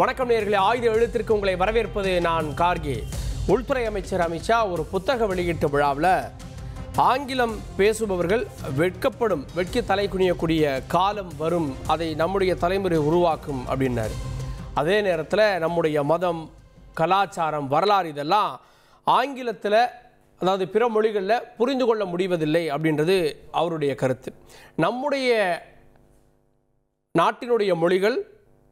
வணக்கம் நேயர்களே, ஆயுத எழுத்திற்கு உங்களை வரவேற்பது நான் கார்கே. உள்துறை அமைச்சர் அமித்ஷா ஒரு புத்தக வெளியீட்டு விழாவில் ஆங்கிலம் பேசுபவர்கள் வெட்கி தலை குனியக்கூடிய காலம் வரும், அதை நம்முடைய தலைமுறை உருவாக்கும் அப்படின்னாரு. அதே நேரத்தில் நம்முடைய மதம், கலாச்சாரம், வரலாறு இதெல்லாம் ஆங்கிலத்தில், அதாவது பிற மொழிகளில் புரிந்து கொள்ள முடிவதில்லை அப்படின்றது அவருடைய கருத்து. நம்முடைய நாட்டினுடைய மொழிகள்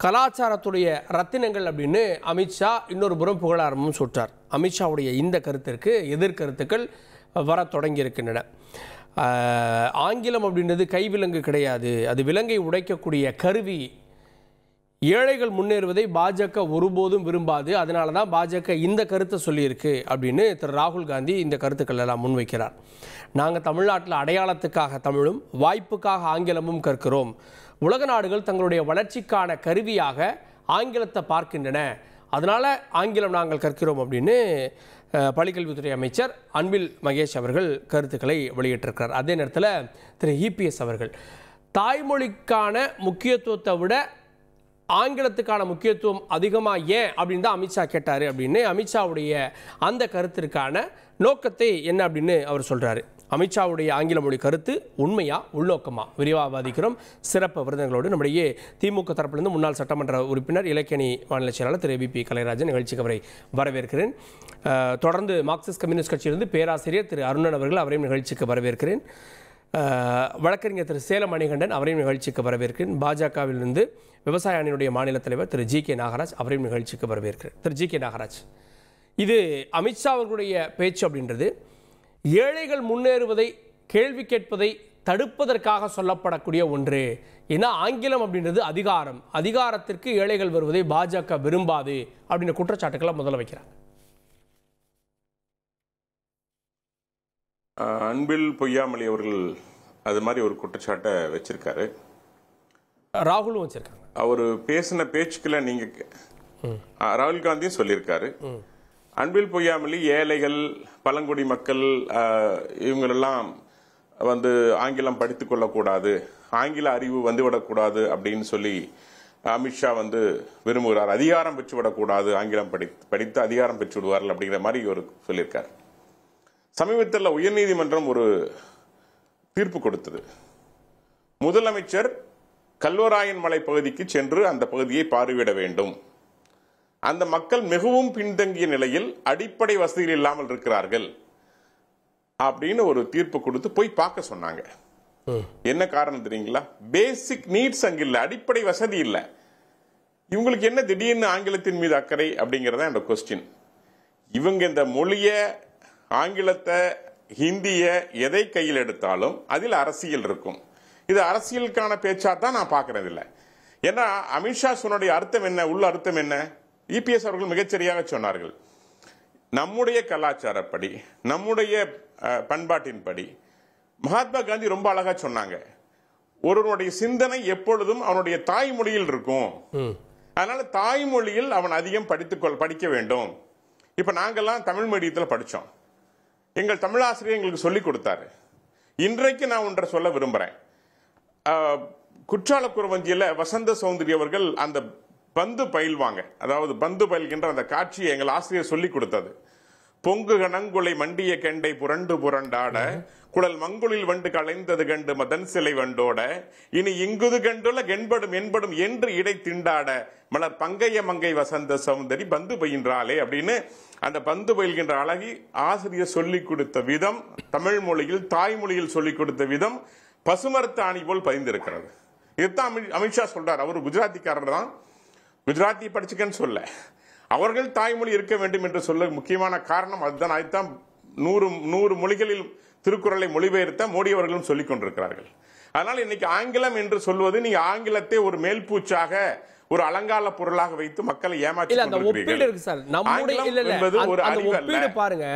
கலாச்சாரத்துடைய ரத்தினங்கள் அப்படின்னு அமித்ஷா இன்னொரு புறம் புகழாரமும் சுட்டார். அமித்ஷாவுடைய இந்த கருத்திற்கு எதிர்கருத்துக்கள் வர தொடங்கியிருக்கின்றன. ஆங்கிலம் அப்படின்றது கைவிலங்கு கிடையாது, அது விலங்கை உடைக்கக்கூடிய கருவி. ஏழைகள் முன்னேறுவதை பாஜக ஒருபோதும் விரும்பாது, அதனால தான் பாஜக இந்த கருத்தை சொல்லியிருக்கு அப்படின்னு திரு ராகுல் காந்தி இந்த கருத்துக்கள் எல்லாம் முன்வைக்கிறார். நாங்கள் தமிழ்நாட்டில் அடையாளத்துக்காக தமிழும் வாய்ப்புக்காக ஆங்கிலமும் கற்கிறோம். உலக நாடுகள் தங்களுடைய வளர்ச்சிக்கான கருவியாக ஆங்கிலத்தை பார்க்கின்றன, அதனால் ஆங்கிலம் நாங்கள் கற்கிறோம் அப்படின்னு பள்ளிக்கல்வித்துறை அமைச்சர் அன்பில் மகேஷ் அவர்கள் கருத்துக்களை வெளியிட்டிருக்கிறார். அதே நேரத்தில் திரு இபிஎஸ் அவர்கள் தாய்மொழிக்கான முக்கியத்துவத்தை விட ஆங்கிலத்துக்கான முக்கியத்துவம் அதிகமாக ஏன் அப்படின்னு தான் அமித்ஷா கேட்டார் அப்படின்னு அமித்ஷாவுடைய அந்த கருத்திற்கான நோக்கத்தை என்ன அப்படின்னு அவர் சொல்கிறாரு. அமித்ஷாவுடைய ஆங்கில மொழி கருத்து உண்மையா உள்நோக்கமா விரிவாக வாதிக்கிறோம். சிறப்பு விருதுகளோடு நம்முடைய திமுக தரப்பிலிருந்து முன்னாள் சட்டமன்ற உறுப்பினர் இலக்கியணி மாநில செயலாளர் திரு பிபி கலைராஜன் நிகழ்ச்சிக்கு அவரை வரவேற்கிறேன். தொடர்ந்து மார்க்சிஸ்ட் கம்யூனிஸ்ட் கட்சியிலிருந்து பேராசிரியர் திரு அருணன் அவர்கள், அவரையும் நிகழ்ச்சிக்கு வரவேற்கிறேன். வழக்கறிஞர் திரு சேலம் மணிகண்டன், அவரையும் நிகழ்ச்சிக்கு வரவேற்கிறேன். பாஜகவிலிருந்து விவசாய அணியினுடைய மாநில தலைவர் திரு ஜி கே நாகராஜ், அவரையும் நிகழ்ச்சிக்கு வரவேற்கிறேன். திரு ஜி கே நாகராஜ், இது அமித்ஷா அவர்களுடைய பேச்சு அப்படின்றது ஏழைகள் முன்னேறுவதை, கேள்வி கேட்பதை தடுப்பதற்காக சொல்லப்படக்கூடிய ஒன்று. ஏன்னா ஆங்கிலம் அப்படின்றது அதிகாரம், அதிகாரத்திற்கு ஏழைகள் வருவதை பாஜக விரும்பாது அப்படின்ற குற்றச்சாட்டுக்களை முதல்ல வைக்கிறாங்க. அன்பில் பொய்யாமொழி அவர்கள் அது மாதிரி ஒரு குற்றச்சாட்டை வச்சிருக்காரு, ராகுலும் வச்சிருக்காங்க. அவர் பேசின பேச்சுக்களை நீங்க ராகுல் காந்தியும் சொல்லியிருக்காரு. அன்பில் பொய்யாமொழி ஏழைகள், பழங்குடி மக்கள் இவங்களெல்லாம் ஆங்கிலம் படித்துக் கொள்ளக்கூடாது, ஆங்கில அறிவு வந்துவிடக்கூடாது அப்படின்னு சொல்லி அமித்ஷா விரும்புகிறார். அதிகாரம் பெற்று விடக்கூடாது, ஆங்கிலம் படித்து அதிகாரம் பெற்று விடுவார்கள் அப்படிங்கிற மாதிரி ஒரு சொல்லியிருக்கார். சமீபத்தில் உயர்நீதிமன்றம் ஒரு தீர்ப்பு கொடுத்தது. முதலமைச்சர் கல்வராயன் மலை பகுதிக்கு சென்று அந்த பகுதியை பார்வையிட வேண்டும். அந்த மக்கள் மிகவும் பின்தங்கிய நிலையில் அடிப்படை வசதிகள் இல்லாமல் இருக்கிறார்கள் அப்படின்னு ஒரு தீர்ப்பு கொடுத்து போய் பார்க்க சொன்னாங்க. என்ன காரணம் தெரியுங்களா? பேசிக் நீட்ஸ் அங்க இல்ல, அடிப்படை வசதி இல்ல. இவங்களுக்கு என்ன திடீர்னு ஆங்கிலத்தின் மீது அக்கறை அப்படிங்கறத அந்த கொஸ்டின். இவங்க இந்த மொழிய, ஆங்கிலத்தை, ஹிந்திய எதை கையில் எடுத்தாலும் அதில் அரசியல் இருக்கும். இது அரசியலுக்கான பேச்சா தான் நான் பார்க்கறது இல்லை. ஏன்னா அமித்ஷா சொன்னுடைய அர்த்தம் என்ன, உள்ள அர்த்தம் என்ன? இபிஎஸ் அவர்கள் மிகச்சரியாக சொன்னார்கள். நம்முடைய கலாச்சாரப்படி, நம்முடைய பண்பாட்டின்படி மகாத்மா காந்தி ரொம்ப அழகா சொன்னாங்க, ஒருவனுடைய சிந்தனை எப்பொழுதும் அவனுடைய தாய்மொழியில் இருக்கும். அதனால தாய்மொழியில் அவன் அதிகம் படிக்க வேண்டும். இப்ப நாங்கெல்லாம் தமிழ் மீடியத்தில் படிச்சோம், எங்கள் தமிழாசிரியர் எங்களுக்கு சொல்லிக் கொடுத்தாரு. இன்றைக்கு நான் ஒன்றை சொல்ல விரும்புறேன். குற்றால குறவஞ்சியில வசந்த சௌந்தரி அவர்கள் அந்த பந்து பயில்வாங்க, அதாவது பந்து பயில்கின்ற அந்த காட்சியை எங்கள் ஆசிரியர் சொல்லிக் கொடுத்தது. பொங்கு கணங்குலை மண்டிய கெண்டை புரண்டு புரண்டாட, குடல் மங்குளில் வண்டு களைந்தது கண்டு மதன் சிலை வண்டோட, இனி இங்குது கண்டுள்ள கென்படும் என்படும் என்று இடை திண்டாட, மலர் பங்கைய மங்கை வசந்த சௌந்தரி பந்து பயின்றாளே அப்படின்னு அந்த பந்து பயில்கின்ற அழகி ஆசிரியர் சொல்லிக் கொடுத்த விதம், தமிழ் மொழியில் தாய்மொழியில் சொல்லிக் கொடுத்த விதம் பசுமரத்து ஆணி போல் பதிந்திருக்கிறது. இதுதான் அமித்ஷா சொல்றார். அவர் குஜராத்திக்காரர் தான், குஜராத்தி படிச்சுக்கன்னு சொல்ல, அவர்கள் தாய்மொழி இருக்க வேண்டும் என்று சொல்ல முக்கியமான காரணம் அதுதான். அதுதான் 100 மொழிகளில் திருக்குறளை மொழிபெயர்த்த மோடி அவர்களும் சொல்லிக் கொண்டிருக்கிறார்கள். அதனால இன்னைக்கு ஆங்கிலம் என்று சொல்வது, நீங்க ஆங்கிலத்தை ஒரு மேல்பூச்சாக, ஒரு அலங்கார பொருளாக வைத்து மக்களை ஏமாற்றி பாருங்க.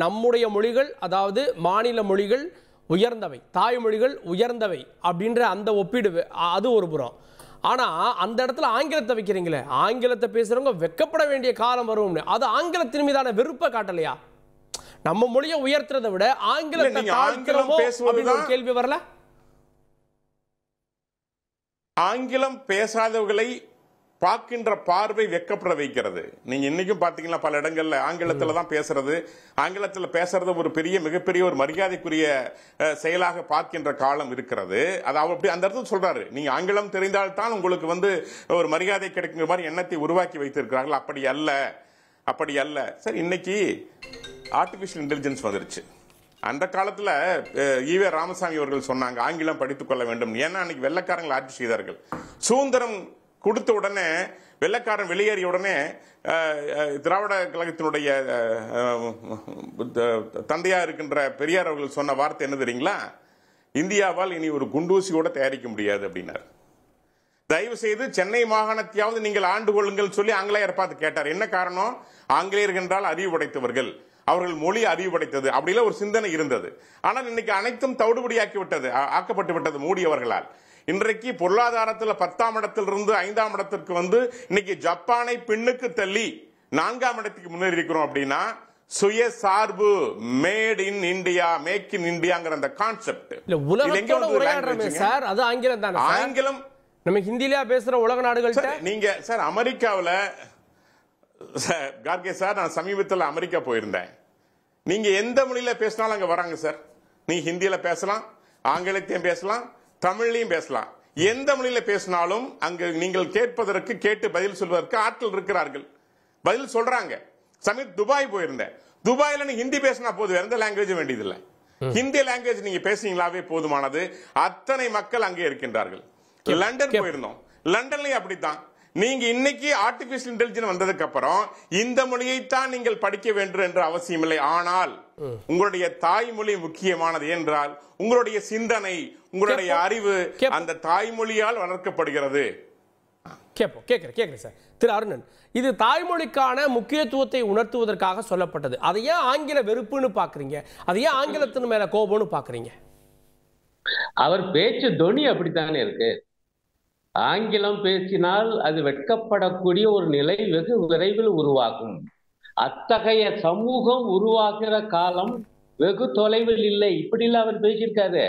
நம்முடைய மொழிகள், அதாவது மாநில மொழிகள் உயர்ந்தவை, தாய்மொழிகள் உயர்ந்தவை அப்படின்ற அந்த ஒப்பீடு அது ஒரு புறம். ஆனா அந்த இடத்துல ஆங்கிலத்தை வைக்கிறீங்களே, ஆங்கிலத்தை பேசுறவங்க வெக்கப்பட வேண்டிய காலம் வரும். அது ஆங்கிலத்தின் மீதான வெறுப்பை காட்டலையா? நம்ம மொழியை உயர்த்துறதை விட ஆங்கிலத்தை கேள்வி வரல? ஆங்கிலம் பேசாதவர்களை பார்க்கின்ற பார்வை வெக்கப்பட வைக்கிறது. நீங்க இன்னைக்கும் பாத்தீங்கன்னா பல இடங்கள்ல ஆங்கிலத்துல தான் பேசுறது, ஆங்கிலத்துல பேசுறது ஒரு மிகப்பெரிய ஒரு மரியாதைக்குரிய செயலாக பார்க்கின்ற காலம் இருக்கிறது. அது அவர் அப்படி அந்த இடத்துல சொல்றாரு, நீங்க ஆங்கிலம் தெரிந்தால்தான் உங்களுக்கு ஒரு மரியாதை கிடைக்கிற மாதிரி எண்ணத்தை உருவாக்கி வைத்திருக்கிறார்கள். அப்படி அல்ல சார். இன்னைக்கு ஆர்டிபிஷியல் இன்டெலிஜென்ஸ் வந்துருச்சு. அந்த காலத்துல ஈவே ராமசாமி அவர்கள் சொன்னாங்க ஆங்கிலம் படித்துக் கொள்ள வேண்டும். ஏன்னா அன்னைக்கு வெள்ளைக்காரங்கள் ஆட்சி செய்தார்கள். சுதந்திரம் கொடுத்த உடனே, வெள்ளைக்காரன் வெளியேறிய உடனே திராவிட கழகத்தினுடைய தந்தையா இருக்கின்ற பெரியார் அவர்கள் சொன்ன வார்த்தை என்ன தெரியுங்களா? இந்தியாவால் இனி ஒரு குண்டூசி கூட தயாரிக்க முடியாது அப்படின்னார். தயவு செய்து சென்னை மாகாணத்தையாவது நீங்கள் ஆண்டு கொள்ளுங்கள் சொல்லி ஆங்கிலேயர் பார்த்து கேட்டார். என்ன காரணம்? ஆங்கிலேயர்கள் என்றால் அறிவு படைத்தவர்கள், அவர்கள் மொழி அறிவு படைத்தது, அப்படிலாம் ஒரு சிந்தனை இருந்தது. ஆனால் இன்னைக்கு அனைத்தும் ஆக்கப்பட்டு விட்டது மோடி அவர்களால். இன்றைக்கு பொருளாதாரத்தில் 10ஆம் இடத்திலிருந்து 5ஆம் இடத்திற்கு இன்னைக்கு ஜப்பானை பின்னுக்கு தள்ளி 4ஆம் இடத்துக்கு முன்னேறி இருக்கிறோம். அப்படின்னா சுயசார்பு, made in India, make in இந்தியாங்கிற அந்த கான்செப்ட் சார். அது ஆங்கிலம் தான். ஆங்கிலம் நம்ம ஹிந்தியில பேசுற உலக நாடுகள். நீங்க சார் அமெரிக்காவில் கார்கே சார், நான் சமீபத்தில் அமெரிக்கா போயிருந்தேன். நீங்க எந்த மொழியில பேசினாலும் அங்க வராங்க சார். நீங்க ஹிந்தியில பேசலாம், ஆங்கிலத்தையும் பேசலாம், தமிழ்லையும் பேசலாம். எந்த மொழியில பேசினாலும் அங்கு நீங்கள் கேட்டு பதில் சொல்வதற்கு ஆட்கள் இருக்கிறார்கள், பதில் சொல்றாங்க. சமீப துபாய் போயிருந்தேன். துபாயில நீங்க ஹிந்தி பேசினா போதும், எந்த லாங்குவேஜ் வேண்டியதில்லை. ஹிந்தி லாங்குவேஜ் நீங்க பேசுனீங்களாவே போதுமானது. அத்தனை மக்கள் அங்கே இருக்கின்றார்கள். லண்டன் போயிருந்தோம். லண்டன்லயும் அப்படித்தான். நீங்க இன்னைக்கு ஆர்டிபிஷியல் இன்டெலிஜென்ஸ் வந்ததுக்கு அப்புறம் இந்த மொழியைத்தான் நீங்கள் படிக்க வேண்டும் என்ற அவசியம் இல்லை. ஆனால் உங்களுடைய தாய்மொழி முக்கியமானது என்றால் உங்களுடைய சிந்தனை, உங்களுடைய அறிவு அந்த தாய்மொழியால் வளர்க்கப்படுகிறது. கேக்குறேன் சார். திரு அருணன், இது தாய்மொழிக்கான முக்கியத்துவத்தை உணர்த்துவதற்காக சொல்லப்பட்டது. அதை ஏன் ஆங்கில வெறுப்புன்னு பாக்குறீங்க? அதை ஏன் ஆங்கிலத்தின் மேல கோபம்னு பாக்குறீங்க? அவர் பேச்சு தொனி அப்படித்தானே இருக்கு. ஆங்கிலம் பேசினால் அது வெட்கப்படக்கூடிய ஒரு நிலை வெகு விரைவில் உருவாகும். அத்தகைய சமூகம் உருவாக்குற காலம் வெகு தொலைவில் இல்லை. இப்படிலாம் அவர் பேசியிருக்காரு.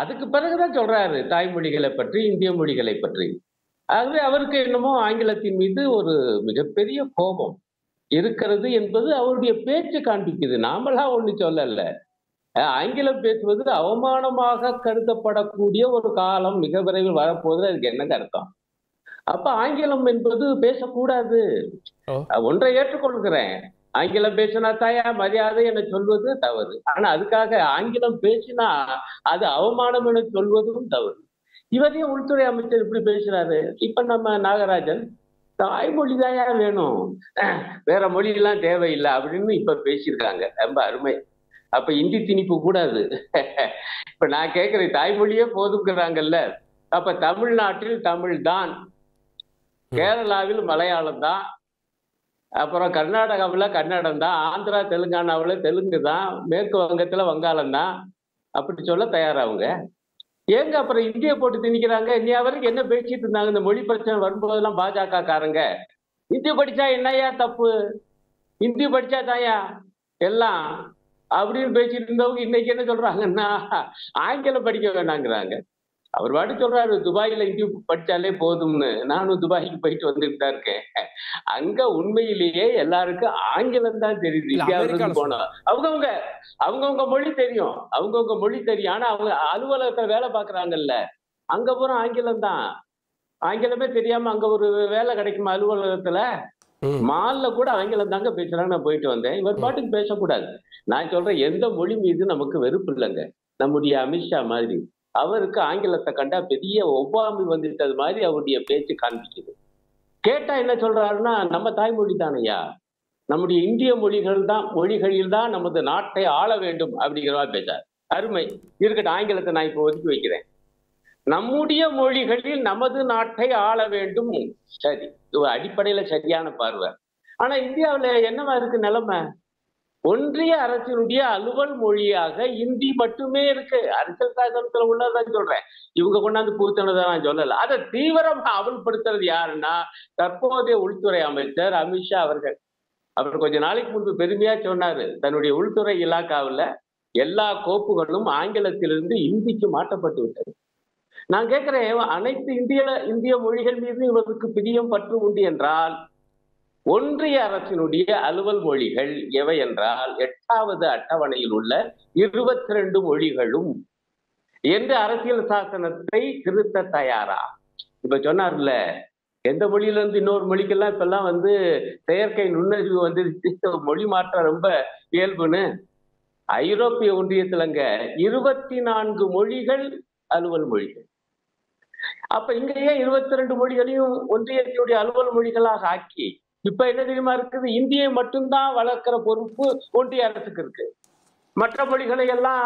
அதுக்கு பிறகுதான் சொல்றாரு தாய்மொழிகளை பற்றி, இந்திய மொழிகளை பற்றி. ஆகவே அவருக்கு என்னமோ ஆங்கிலத்தின் மீது ஒரு மிகப்பெரிய கோபம் இருக்கிறது என்பது அவருடைய பேச்சு காண்பிக்குது. நாமெல்லாம் ஒண்ணு சொல்லல. ஆங்கிலம் பேசுவது அவமானமாக கருதப்படக்கூடிய ஒரு காலம் மிக விரைவில் வரப்போகுது. அதுக்கு என்னங்க அர்த்தம்? அப்ப ஆங்கிலம் என்பது பேசக்கூடாது. ஒன்றை ஏற்றுக்கொள்கிறேன், ஆங்கிலம் பேசினா தாயா மரியாதை என சொல்வது தவறு. ஆனா அதுக்காக ஆங்கிலம் பேசினா அது அவமானம் என சொல்வதும் தவறு. இவரையும் உள்துறை அமைச்சர் இப்படி பேசுறாரு. இப்ப நம்ம நாகராஜன் தாய்மொழி தாயா வேணும், வேற மொழியெல்லாம் தேவையில்லை அப்படின்னு இப்ப பேசியிருக்காங்க. ரொம்ப அருமை. அப்ப இந்தி திணிப்பு கூடாது. இப்ப நான் கேட்கிறேன், தாய்மொழியே போதுங்கிறாங்கல்ல. அப்ப தமிழ்நாட்டில் தமிழ் தான், கேரளாவில் மலையாளம் தான், அப்புறம் கர்நாடகாவில் கன்னடம் தான், ஆந்திரா தெலுங்கானாவில் தெலுங்கு தான், மேற்கு வங்கத்துல வங்காளம் தான், அப்படி சொல்ல தயாராகுங்க. ஏங்க அப்புறம் இந்திய போட்டு திணிக்கிறாங்க? இன்னைய வரைக்கும் என்ன பேசிட்டு இருந்தாங்க? இந்த மொழி பிரச்சனை வரும்போதெல்லாம் பாஜக காரங்க இந்தி படிச்சா என்னையா தப்பு, இந்தி படிச்சா தாயா எல்லாம் அப்படின்னு பேசிட்டு இருந்தவங்க இன்னைக்கு என்ன சொல்றாங்கன்னா ஆங்கிலம் படிக்க வேண்டாங்கிறாங்க. அவர் பாட்டு சொல்றாரு துபாயில இந்தி படிச்சாலே போதும்னு. நானும் துபாய்க்கு போயிட்டு வந்துட்டு தான் இருக்கேன். அங்க உண்மையிலேயே எல்லாருக்கும் ஆங்கிலம் தான் தெரியுது. இந்தியாவிலிருந்து போனா அவங்கவுங்க மொழி தெரியும், அவங்கவுங்க மொழி தெரியும். ஆனா அவங்க அலுவலகத்துல வேலை பாக்குறாங்கல்ல, அங்க போற ஆங்கிலம் தான். ஆங்கிலமே தெரியாம அங்க ஒரு வேலை கிடைக்குமா அலுவலகத்துல? மால்ல கூட ஆங்கிலம் தாங்க பேசுறாங்க. நான் போயிட்டு வந்தேன். இவர் பாட்டுக்கு பேசக்கூடாது. நான் சொல்றேன், எந்த மொழி மீது நமக்கு வெறுப்பு இல்லைங்க. நம்முடைய அமித்ஷா மாதிரி அவருக்கு ஆங்கிலத்தை கண்டா பெரிய ஒவ்வாமை வந்துட்டது மாதிரி அவருடைய பேச்சு காண்பிக்குது. கேட்டா என்ன சொல்றாருன்னா, நம்ம தாய்மொழி தானையா, நம்முடைய இந்திய மொழிகளில் தான் நமது நாட்டை ஆள வேண்டும் அப்படிங்கிறவா பேசார். அருமை இருக்கட்டும், ஆங்கிலத்தை நான் இப்போ ஒதுக்கி வைக்கிறேன். நம்முடைய மொழிகளில் நமது நாட்டை ஆள வேண்டும். சரி, அடிப்படையில சரியான பார்வை. ஆனா இந்தியாவில என்னவா இருக்கு நிலைமை? ஒன்றிய அரசினுடைய அலுவல் மொழியாக இந்தி மட்டுமே இருக்கு. அரசியல் சாசனத்துல உள்ளதான் சொல்றேன், இவங்க கொண்டாந்து புகுத்தினதான் நான் சொல்லல. அதை தீவிரமா அமல்படுத்துறது யாருன்னா தற்போதைய உள்துறை அமைச்சர் அமித்ஷா அவர்கள். அவர் கொஞ்ச நாளைக்கு முன்பு பெருமையா சொன்னாரு, தன்னுடைய உள்துறை இலாக்காவில் எல்லா கோப்புகளும் ஆங்கிலத்திலிருந்து இந்திக்கு மாற்றப்பட்டு விட்டது. நான் கேட்கிறேன், அனைத்து இந்திய மொழிகள் மீது இவருக்கு பிரியம் பற்று உண்டு என்றால் ஒன்றிய அரசினுடைய அலுவல் மொழிகள் எவை என்றால் 8வது அட்டவணையில் உள்ள 22 மொழிகளும் என்று அரசியல் சாசனத்தை திருத்த தயாரா? இப்ப சொன்னார்ல, எந்த மொழியில இருந்து இன்னொரு மொழிக்கெல்லாம் இப்பெல்லாம் செயற்கை நுண்ணறிவு மொழி மாற்றம் ரொம்ப இயல்புன்னு. ஐரோப்பிய ஒன்றியத்திலங்க 24 மொழிகள் அலுவல் மொழிகள். அப்ப இங்க ஏன் 22 மொழிகளையும் ஒன்றியத்தினுடைய அலுவல் மொழிகளாக ஆக்கி இப்ப என்ன தெரியுமா இருக்குது? இந்தியை மட்டும்தான் வளர்க்கிற பொறுப்பு ஒன்றிய அரசுக்கு இருக்கு. மற்ற மொழிகளை எல்லாம்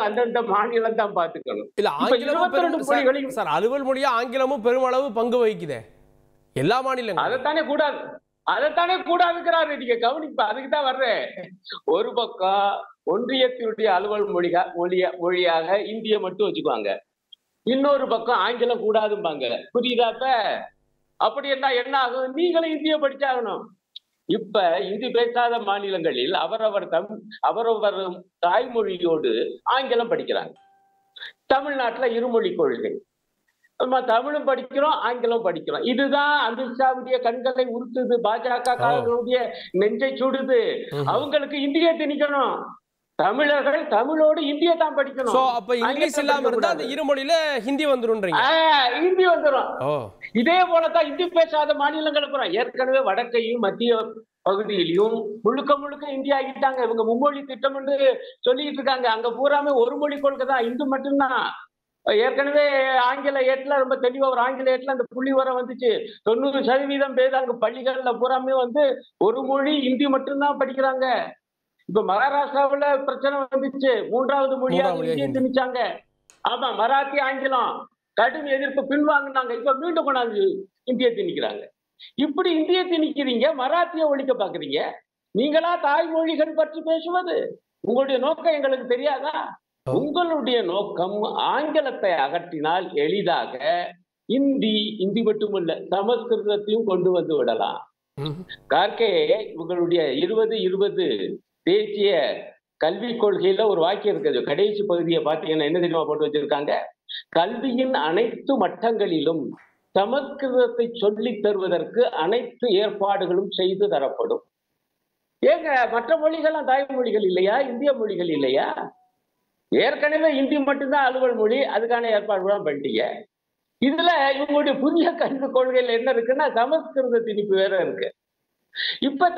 அந்தந்த மாநிலம் தான் பாத்துக்கணும். இல்ல, 22 மொழிகளையும் சார் அலுவல் மொழியா ஆங்கிலமும் பெருமளவு பங்கு வகிக்குதே எல்லா மாநிலங்களும். அதைத்தானே கூடாதுங்கிறாரு. நீங்க கவனிப்பா, அதுக்குதான் வர்றேன். ஒரு பக்கம் ஒன்றியத்தினுடைய அலுவல் மொழியாக இந்திய மட்டும் வச்சுக்குவாங்க, இன்னொரு பக்கம் ஆங்கிலம் கூடாதும்பாங்க. புரியுதாப்ப? அப்படி என்ன ஆகும்? நீங்களும் இந்திய படிச்சாகணும். இப்ப இந்தி பேசாத மாநிலங்களில் அவரவர் தாய்மொழியோடு ஆங்கிலம் படிக்கிறாங்க. தமிழ்நாட்டுல இருமொழி கொள்கை, தமிழும் படிக்கிறோம் ஆங்கிலம் படிக்கிறோம். இதுதான் அமித்ஷாவுடைய கண்களை உறுத்துது, பாஜக நெஞ்சை சுடுது. அவங்களுக்கு இந்திய திணிக்கணும். தமிழர்கள் தமிழோடு இந்திய தான் படிக்கணும். அப்ப இங்கிலீஷ் இல்லாம இருந்தா அந்த இருமொழியில ஹிந்தி வந்துரும்ன்றீங்க? ஹிந்தி வந்துரும். இதே போலதான் இந்தி பேசாத மாநிலங்கள் ஏற்கனவே வடக்கையும் மத்திய பகுதியிலையும் முழுக்க இந்தியா ஆகிட்டாங்க. இவங்க மும்மொழி திட்டம் என்று சொல்லிட்டு இருக்காங்க. அங்க பூராமே ஒரு மொழி கொள்கை தான், இந்து மட்டும்தான். ஏற்கனவே ஆங்கில ஏட்டுல ரொம்ப தெளிவா ஒரு ஆங்கில ஏட்டுல அந்த புள்ளி வர வந்துச்சு. 90% பேர் அங்க பள்ளிகள்ல பூராமே ஒரு மொழி இந்தி மட்டும்தான் படிக்கிறாங்க. இப்ப மகாராஷ்டிராவுல பிரச்சனை வந்துச்சு, 3வது மொழியாக இந்திய திணிச்சாங்க. ஆமா, மராத்தி ஆங்கிலம் கடும் எதிர்ப்பு பின்வாங்கினாங்க. இப்ப மீண்டும் கொண்டாந்து இந்திய திணிக்கிறாங்க. இப்படி இந்திய திணிக்கிறீங்க, மராத்திய ஒழிக்க பாக்குறீங்க. நீங்களா தாய்மொழிகள் பற்றி பேசுவது? உங்களுடைய நோக்கம் எங்களுக்கு தெரியாதா? உங்களுடைய நோக்கம் ஆங்கிலத்தை அகற்றினால் எளிதாக இந்தி மட்டுமல்ல சமஸ்கிருதத்தையும் கொண்டு வந்து விடலாம். கார்கே உங்களுடைய 2020 தேசிய கல்விக் கொள்கையில ஒரு வாக்கியம் இருக்குது. கடைசி பகுதியை பார்த்தீங்கன்னா என்ன தெரியுமா போட்டு வச்சிருக்காங்க? கல்வியின் அனைத்து மட்டங்களிலும் சமஸ்கிருதத்தை சொல்லித் தருவதற்கு அனைத்து ஏற்பாடுகளும் செய்து தரப்படும். ஏங்க மற்ற மொழிகள்லாம் தாய்மொழிகள் இல்லையா? இந்திய மொழிகள் இல்லையா? ஏற்கனவே இந்தி மட்டும்தான் அலுவல் மொழி, அதுக்கான ஏற்பாடுலாம் பண்ணிட்டீங்க. இதுல இவங்களுடைய புதிய கல்விக் கொள்கையில என்ன இருக்குன்னா சமஸ்கிருத திணிப்பு வேற இருக்கு. இப்ப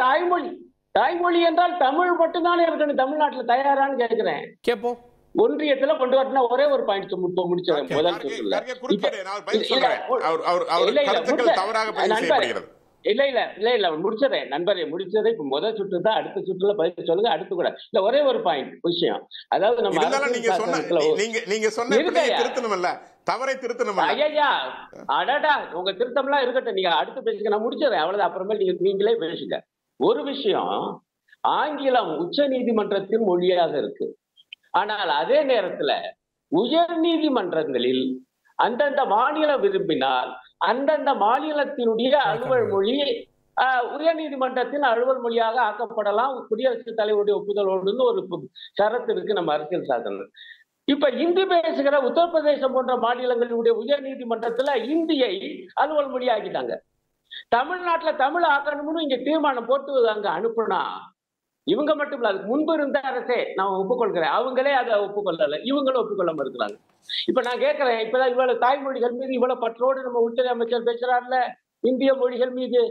தாய்மொழி என்றால் தமிழ் மட்டும்தானே இருக்கணும். தமிழ்நாட்டுல தயாரான்னு கேட்கிறேன். கேட்போம். ஒன்றியத்துல கொண்டு வரனா ஒரே ஒரு பாயிண்ட் முடிச்சிடறேன். முதல் சுற்றுல இல்ல முடிச்சதேன் நண்பரே, முடிச்சதை இப்ப முதல் சுற்று தான். அடுத்த சுற்றுல பதில் சொல்லுங்க. அடுத்து கூட இல்ல, ஒரே ஒரு பாயிண்ட் விஷயம். அதாவது நம்ம தவறை திருத்தணும். ஐயா அடடா, உங்க திருத்தம்லாம் இருக்கட்டும், நீங்க அடுத்து பேசுங்க, நான் முடிச்சதேன் அவ்வளவுதான். அப்புறமே நீங்களே பேசுங்க. ஒரு விஷயம், ஆங்கிலம் உச்ச நீதிமன்றத்தின் மொழியாக இருக்கு. ஆனால் அதே நேரத்துல உயர் நீதிமன்றங்களில் அந்தந்த மாநிலம் விரும்பினால் அந்தந்த மாநிலத்தினுடைய அலுவல் மொழி உயர் நீதிமன்றத்தின் அலுவல் மொழியாக ஆக்கப்படலாம், குடியரசுத் தலைவருடைய ஒப்புதலோடு ஒரு சரத்து இருக்கு நம்ம அரசியல் சாசனம். இப்ப இந்தி பேசுகிற உத்தரப்பிரதேசம் போன்ற மாநிலங்களுடைய உயர் நீதிமன்றத்துல இந்தியை அலுவல் மொழி ஆக்கிட்டாங்க. தமிழ்நாட்டுல தமிழ் ஆக்கணும்னு இங்க தீர்மானம் போட்டு அங்க அனுப்புனா இவங்க மட்டும் இல்ல, அதுக்கு முன்பு இருந்த அரசே நான் ஒப்புக்கொள்கிறேன், அவங்களே அதை ஒப்புக்கொள்ளல, இவங்களும் ஒப்புக்கொள்ளாம இருக்கிறாங்க. இப்ப நான் கேட்கிறேன், இப்பதான் இவ்வளவு தாய்மொழிகள் மீது இவ்வளவு பற்றோடு நம்ம உள்துறை அமைச்சர் பேசுறாருல, இந்திய மொழிகள் மீது.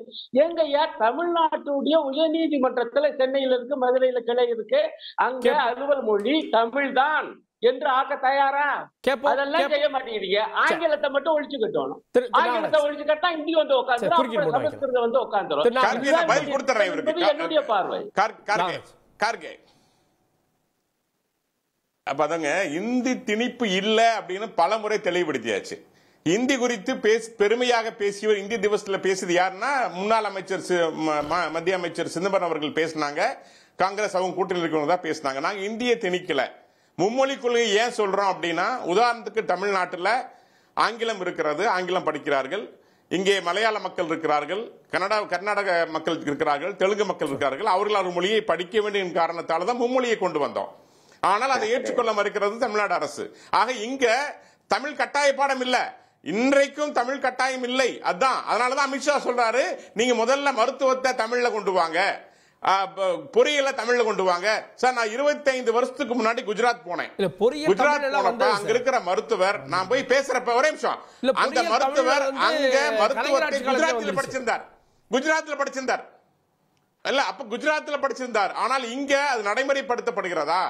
எங்கய்யா தமிழ்நாட்டுடைய உயர் நீதிமன்றத்துல சென்னையில இருக்கு, மதுரையில கிளை இருக்கு, அங்க அலுவல் மொழி தமிழ் தான் என்று ஆக்க தயாரா? அதெல்லாம் செய்ய மாட்டேங்கிறீங்க. ஆங்கிலத்தை மட்டும் ஒழிச்சு கட்டணும். ஆங்கிலத்தை ஒழிச்சு கட்டா இந்தி உட்காந்து சமஸ்கிருதம் உட்காந்துரும். என்னுடைய பார்வை. அப்பதாங்க இந்தி திணிப்பு இல்ல அப்படின்னு பல முறை தெளிவுபடுத்தியாச்சு. இந்தி குறித்து பெருமையாக பேசியவர் இந்திய திவசத்துல பேசியது யாருன்னா முன்னாள் அமைச்சர் மத்திய அமைச்சர் சிதம்பரம் அவர்கள் பேசினாங்க. காங்கிரஸ் அவங்க கூட்டணியில் இருக்கிறவங்க தான் பேசினாங்க. நாங்க இந்தியை திணிக்கல. மும்மொழி கொள்கை ஏன் சொல்றோம் அப்படின்னா, உதாரணத்துக்கு தமிழ்நாட்டில் ஆங்கிலம் இருக்கிறது, ஆங்கிலம் படிக்கிறார்கள். இங்கே மலையாள மக்கள் இருக்கிறார்கள், கர்நாடக மக்கள் இருக்கிறார்கள், தெலுங்கு மக்கள் இருக்கிறார்கள். அவர்கள் ஒரு மொழியை படிக்க வேண்டிய காரணத்தால் தான் மும்மொழியை கொண்டு வந்தோம். ஆனால் அதை ஏற்றுக்கொள்ள மறுக்கிறது தமிழ்நாடு அரசு. ஆக இங்க தமிழ் கட்டாய பாடம் இல்ல, இன்றைக்கும் தமிழ் கட்டாயம் இல்லை. அதான் அதனாலதான் அமித்ஷா சொல்றாரு, நீங்க முதல்ல மருத்துவத்தை தமிழ்ல கொண்டு வாங்க, பொறியியல தமிழ்ல கொண்டு வாங்க. சார், நான் 25 வருஷத்துக்கு முன்னாடி குஜராத் போனேன். குஜராத் போனப்ப அங்க இருக்கிற மருத்துவர், நான் போய் பேசுறப்ப ஒரே நிமிஷம், அந்த மருத்துவர் அங்க மருத்துவத்தை குஜராத்தில் படிச்சிருந்தார் இல்ல, அப்ப குஜராத்ல படிச்சிருந்தார். ஆனால் இங்க அது நடைமுறைப்படுத்தப்படுகிறதா?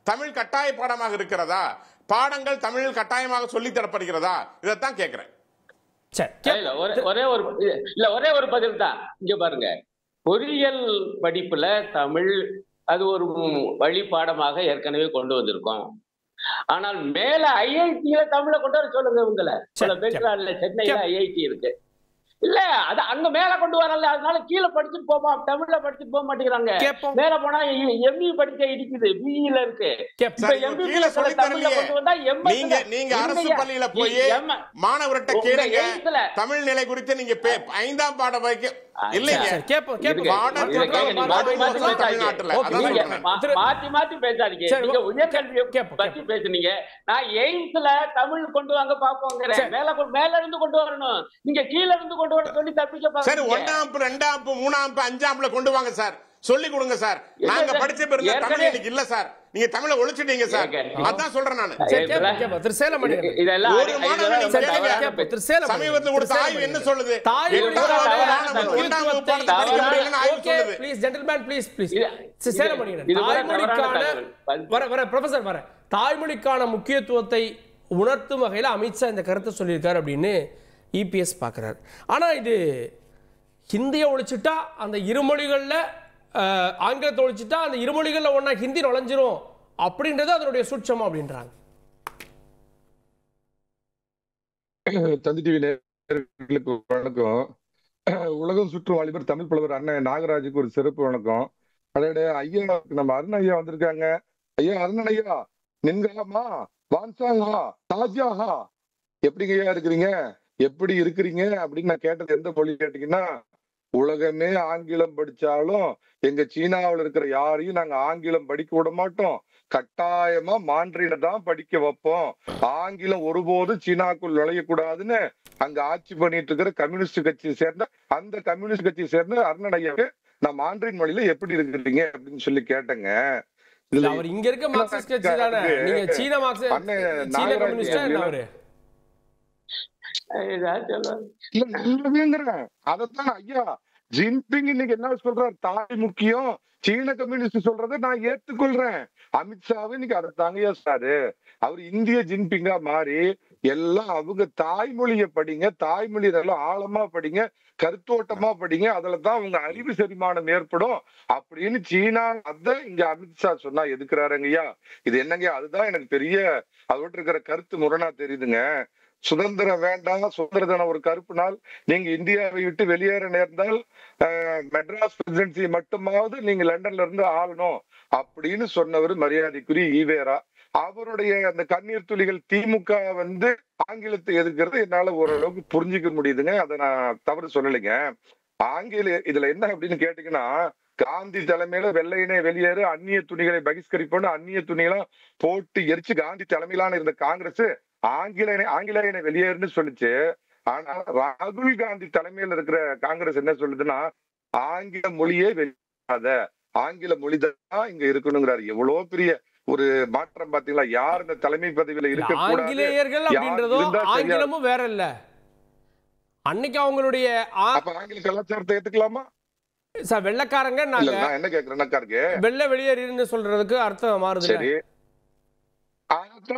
தமிழ் கட்டாய பாடமாக இருக்கிறதா? பாடங்கள் தமிழில் கட்டாயமாக சொல்லி தரப்படுகிறதா? இதைத்தான் கேட்கிறேன். ஒரே ஒரு பதில் தான். இங்க பாருங்க, பொறியியல் படிப்புல தமிழ் அது ஒரு வழி பாடமாக ஏற்கனவே கொண்டு வந்திருக்கோம். ஆனால் மேல ஐஐடியில தமிழை கொண்டு வர சொல்லுங்க. இவங்களை பேசுறாங்கல்ல, சென்னையில ஐஐடி இருக்கு இல்ல, அது அங்க மேல கொண்டு வரல, அதனால கீழே படிச்சுட்டு போமா, தமிழ்ல படிச்சுட்டு போக மாட்டேங்கிறாங்க. மேல போனா எம்இ படிக்க இடிக்குது, பிஇல இருக்கு. நீங்க அரசு பள்ளியில போய் மாணவர்கிட்ட கேளுங்க, தமிழ் நிலை குறித்து நீங்க 5ஆம் பாடம் வைக்க இல்லைங்க. மாத்தி மாத்தி பேசாதீங்க. நீங்க உயர்கல்வியை பத்தி பேசுனீங்க, நான் எய்ம்ஸ்ல தமிழ் கொண்டு வாங்க பாப்போங்கிறேன். மேல இருந்து கொண்டு வரணும், நீங்க கீழ இருந்து கொண்டு வர சொல்லி தப்பிக்க பாருங்க. சரி, 1ஆம் 2ஆம் 3ஆம் 5ஆம்ல கொண்டு வாங்க சார், சொல்லி கொடுங்க சார். நாங்க படிச்ச பிறகு தமிழ் இன்னைக்கு இல்ல சார், நீங்க தமிழை ஒழிச்சிட்டீங்க சார். அதான் சொல்றேன் நானு. சமீபத்தில் கொடுத்த ஆய்வு என்ன சொல்லுது? தாய்மொழிக்கான முக்கியத்துவத்தை உணர்த்தும் வகையில் அமித்ஷா இந்த கருத்தை சொல்லியிருக்காரு அப்படின்னு இபிஎஸ் பார்க்குறாரு. ஆனால் இது ஹிந்தியை ஒழிச்சிட்டா அந்த இருமொழிகளில், ஆங்கிலத்தை ஒழிச்சிட்டா அந்த இருமொழிகளில் ஒன்றா ஹிந்தி நுழைஞ்சிரும் அப்படின்றது அதனுடைய சூட்சம் அப்படின்றாங்க. தந்தி டிவி நேயர்களுக்கு வணக்கம். உலகம் சுற்றும் வாலிபர் தமிழ் புலவர் அண்ணன் நாகராஜுக்கு ஒரு சிறப்பு வணக்கம். அதோட ஐயா, நம்ம அருண் ஐயா வந்திருக்காங்க. ஐயா அருண் ஐயா, நின்காமா வான்சாங்கா தாஜாஹா, எப்படிங்க ஐயா இருக்கிறீங்க, எப்படி இருக்கிறீங்க அப்படின்னு நான் கேட்டது எந்த மொழி கேட்டீங்கன்னா, உலகமே ஆங்கிலம் படிச்சாலும் எங்க சீனாவில் இருக்கிற யாரையும் நாங்க ஆங்கிலம் படிக்க விட மாட்டோம், கட்டாயமா மாண்ட்ரினை தான் படிக்க வைப்போம், ஆங்கிலம் ஒருபோது சீனாக்குள் நுழையக்கூடாதுன்னு அங்க ஆட்சி பண்ணிட்டு இருக்கிற கம்யூனிஸ்ட் கட்சியை சேர்ந்த அந்த கம்யூனிஸ்ட் கட்சியை சேர்ந்த அருணன் ஐயாவுக்கு நான் மாண்ட்ரின் மொழியில எப்படி இருக்கிறீங்க அப்படின்னு சொல்லி கேட்டேங்க. அவர் இங்க இருக்க மார்க்சிஸ்ட் கட்சி தானே, நீங்க சீன மார்க்சிஸ்ட் சீன கம்யூனிஸ்டா என்ன அவரு? அதத்தான் ஐயா ஜின்பிங் இன்னைக்கு என்ன சொல்றாரு, தாய் முக்கியம், சீன கம்யூனிஸ்ட் சொல்றதை நான் ஏத்துக்கொள்றேன். அமித்ஷாவும் இன்னைக்கு அதை தாங்கயா சாரு, அவர் இந்திய ஜின்பிங்கா மாறி எல்லாம் அவங்க தாய்மொழியை படிங்க, தாய்மொழி எல்லாம் ஆழமா படிங்க, கருத்தோட்டமா படிங்க, அதுலதான் அவங்க அறிவு செரிமானம் ஏற்படும் அப்படின்னு சீனா அத இங்க அமித்ஷா சொன்னா எதுக்குறாருங்கய்யா? இது என்னங்க? அதுதான் எனக்கு பெரிய அதோட இருக்கிற கருத்து முரணா தெரியுதுங்க. சுதந்திரம் வேண்டாம், சுதந்திர தினம் ஒரு கருப்பு நாள், நீங்க இந்தியாவை விட்டு வெளியேற நேர்ந்தால் மெட்ராஸ் பிரசிடென்சி மட்டுமாவது நீங்க லண்டன்ல இருந்து ஆளணும் அப்படின்னு சொன்னவர் மரியாதைக்குரிய ஈவேரா. அவருடைய அந்த கண்ணீர் துளிகள் திமுக ஆங்கிலத்தை எதிர்க்கிறது என்னால ஓரளவுக்கு புரிஞ்சுக்க முடியுதுங்க, அதை நான் தவறு சொல்லலைங்க. இதுல என்ன அப்படின்னு கேட்டீங்கன்னா, காந்தி தலைமையில வெள்ளையினை வெளியேறு, அந்நிய துணிகளை பகிஷ்கரிப்போன்னு அந்நிய துணியெல்லாம் போட்டு எரிச்சு காந்தி தலைமையிலான இருந்த காங்கிரஸ் ஆங்கிலேயனை வெளியேறுன்னு சொல்லிச்சு. ஆனா ராகுல் காந்தி தலைமையில இருக்கிற காங்கிரஸ் என்ன சொல்லுதுன்னா, ஆங்கில மொழியே வெளியாத, ஆங்கில மொழிதான் இங்க இருக்கணுங்கிறாரு. எவ்வளவு பெரிய ஒரு மாற்றம் பாத்தீங்களா? யார் இந்த தலைமை பதவியில இருக்க ஆங்கிலேயர்கள் அப்படின்றதோ ஆங்கிலமும் வேற இல்ல. அன்னைக்கு அவங்களுடைய ஆங்கில கலாச்சாரத்தை ஏத்துக்கலாமா சார்? வெள்ளக்காரங்க என்ன கேக்குறேன்னாக்காருக்கு வெள்ளை வெளியேறின்னு சொல்றதுக்கு அர்த்தம் மாறுது. சரி,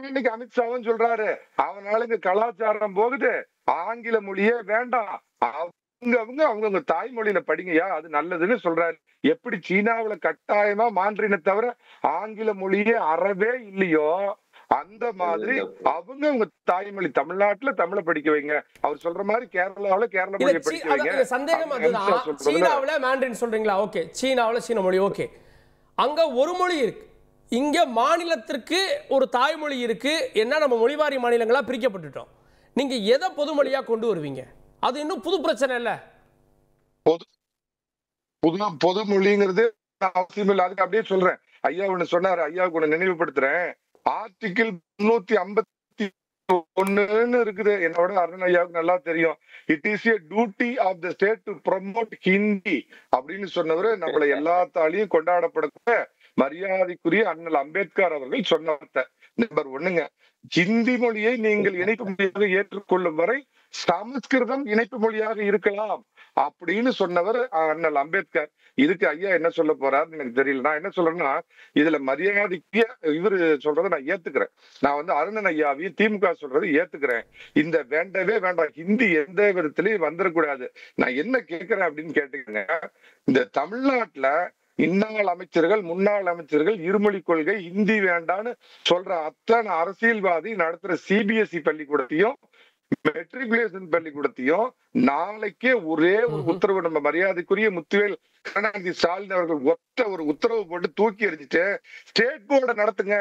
இன்னைக்கு அமித்ஷாவும் சொல்றாரு, அவனால இங்க கலாச்சாரம் போகுது, ஆங்கில மொழியே வேண்டாம், அவங்க தாய்மொழியில படிங்கயா, அது நல்லதுன்னு சொல்றாரு. எப்படி சீனாவுல கட்டாயமா மாண்ட்ரினை தவிர ஆங்கில மொழியே அறவே இல்லையோ, அந்த மாதிரி அவங்க தாய்மொழி தமிழ்நாட்டுல தமிழை படிக்க வைங்க. அவர் சொல்ற மாதிரி கேரளாவில கேரள மொழியை படிக்க வைங்க. சந்தேகம் அதுதான். சீனாவுல மாண்ட்ரின் சொல்றீங்களா? ஓகே, சீனாவுல சீன மொழி ஓகே, அங்க ஒரு மொழி இருக்கு, இங்க மாநிலத்திற்கு ஒரு தாய்மொழி இருக்கு. என்ன நம்ம மொழிவாரி மாநிலங்களா பிரிக்கப்பட்டுட்டோம். நீங்க எதை பொதுமொழியா கொண்டு வருவீங்க? அது இன்னும் புது பிரச்சனை இல்ல. பொது மொழிங்கிறது அவசியம் இல்லை. அதுக்கு அப்படியே சொல்றேன். ஐயா ஒண்ணு சொன்னாரு, ஐயாவுக்கு ஒண்ணு நினைவுபடுத்துறேன். ஆர்டிகிள் 350 ஒண்ணுன்னு இருக்குது. என்னோட அருண் ஐயாவுக்கு நல்லா தெரியும். It is a duty of the state to promote Hindi அப்படின்னு சொன்னவரு நம்மள எல்லாத்தாலையும் கொண்டாடப்படக்கூடிய மரியாதைக்குரிய அண்ணல் அம்பேத்கர் அவர்கள் சொன்ன வார்த்தை. நம்பர் ஒண்ணுங்க, ஹிந்தி மொழியை நீங்கள் இணைப்பு மொழியாக ஏற்றுக்கொள்ளும் வரை சமஸ்கிருதம் இணைப்பு மொழியாக இருக்கலாம் அப்படின்னு சொன்னவர் அண்ணல் அம்பேத்கர். இதுக்கு ஐயா என்ன சொல்ல போறாருன்னு எனக்கு தெரியல. நான் என்ன சொல்றேன்னா, இதுல மரியாதைக்கு இவரு சொல்றதை நான் ஏத்துக்கிறேன். நான் அருணன் ஐயாவையும் திமுக சொல்றதை ஏத்துக்கிறேன். இந்த வேண்டவே வேண்டாம், ஹிந்தி எந்த விதத்திலயும் வந்துடக்கூடாது. நான் என்ன கேட்கிறேன் அப்படின்னு கேட்டுக்கங்க. இந்த தமிழ்நாட்டுல இன்னாள் அமைச்சர்கள், முன்னாள் அமைச்சர்கள் இருமொழி கொள்கை, ஹிந்தி வேண்டான்னு சொல்ற அத்தனை அரசியல்வாதி நடத்துற சிபிஎஸ்இ பள்ளிக்கூடத்தையும் மெட்ரிகுலேஷன் பள்ளிக்கூடத்தையும் நாளைக்கே ஒரே ஒரு உத்தரவு, நம்ம மரியாதைக்குரிய முத்துவேல் கருணாநிதி ஸ்டாலின் அவர்கள் ஒத்த ஒரு உத்தரவு போட்டு தூக்கி எறிஞ்சிட்டு ஸ்டேட் போர்டை நடத்துங்க,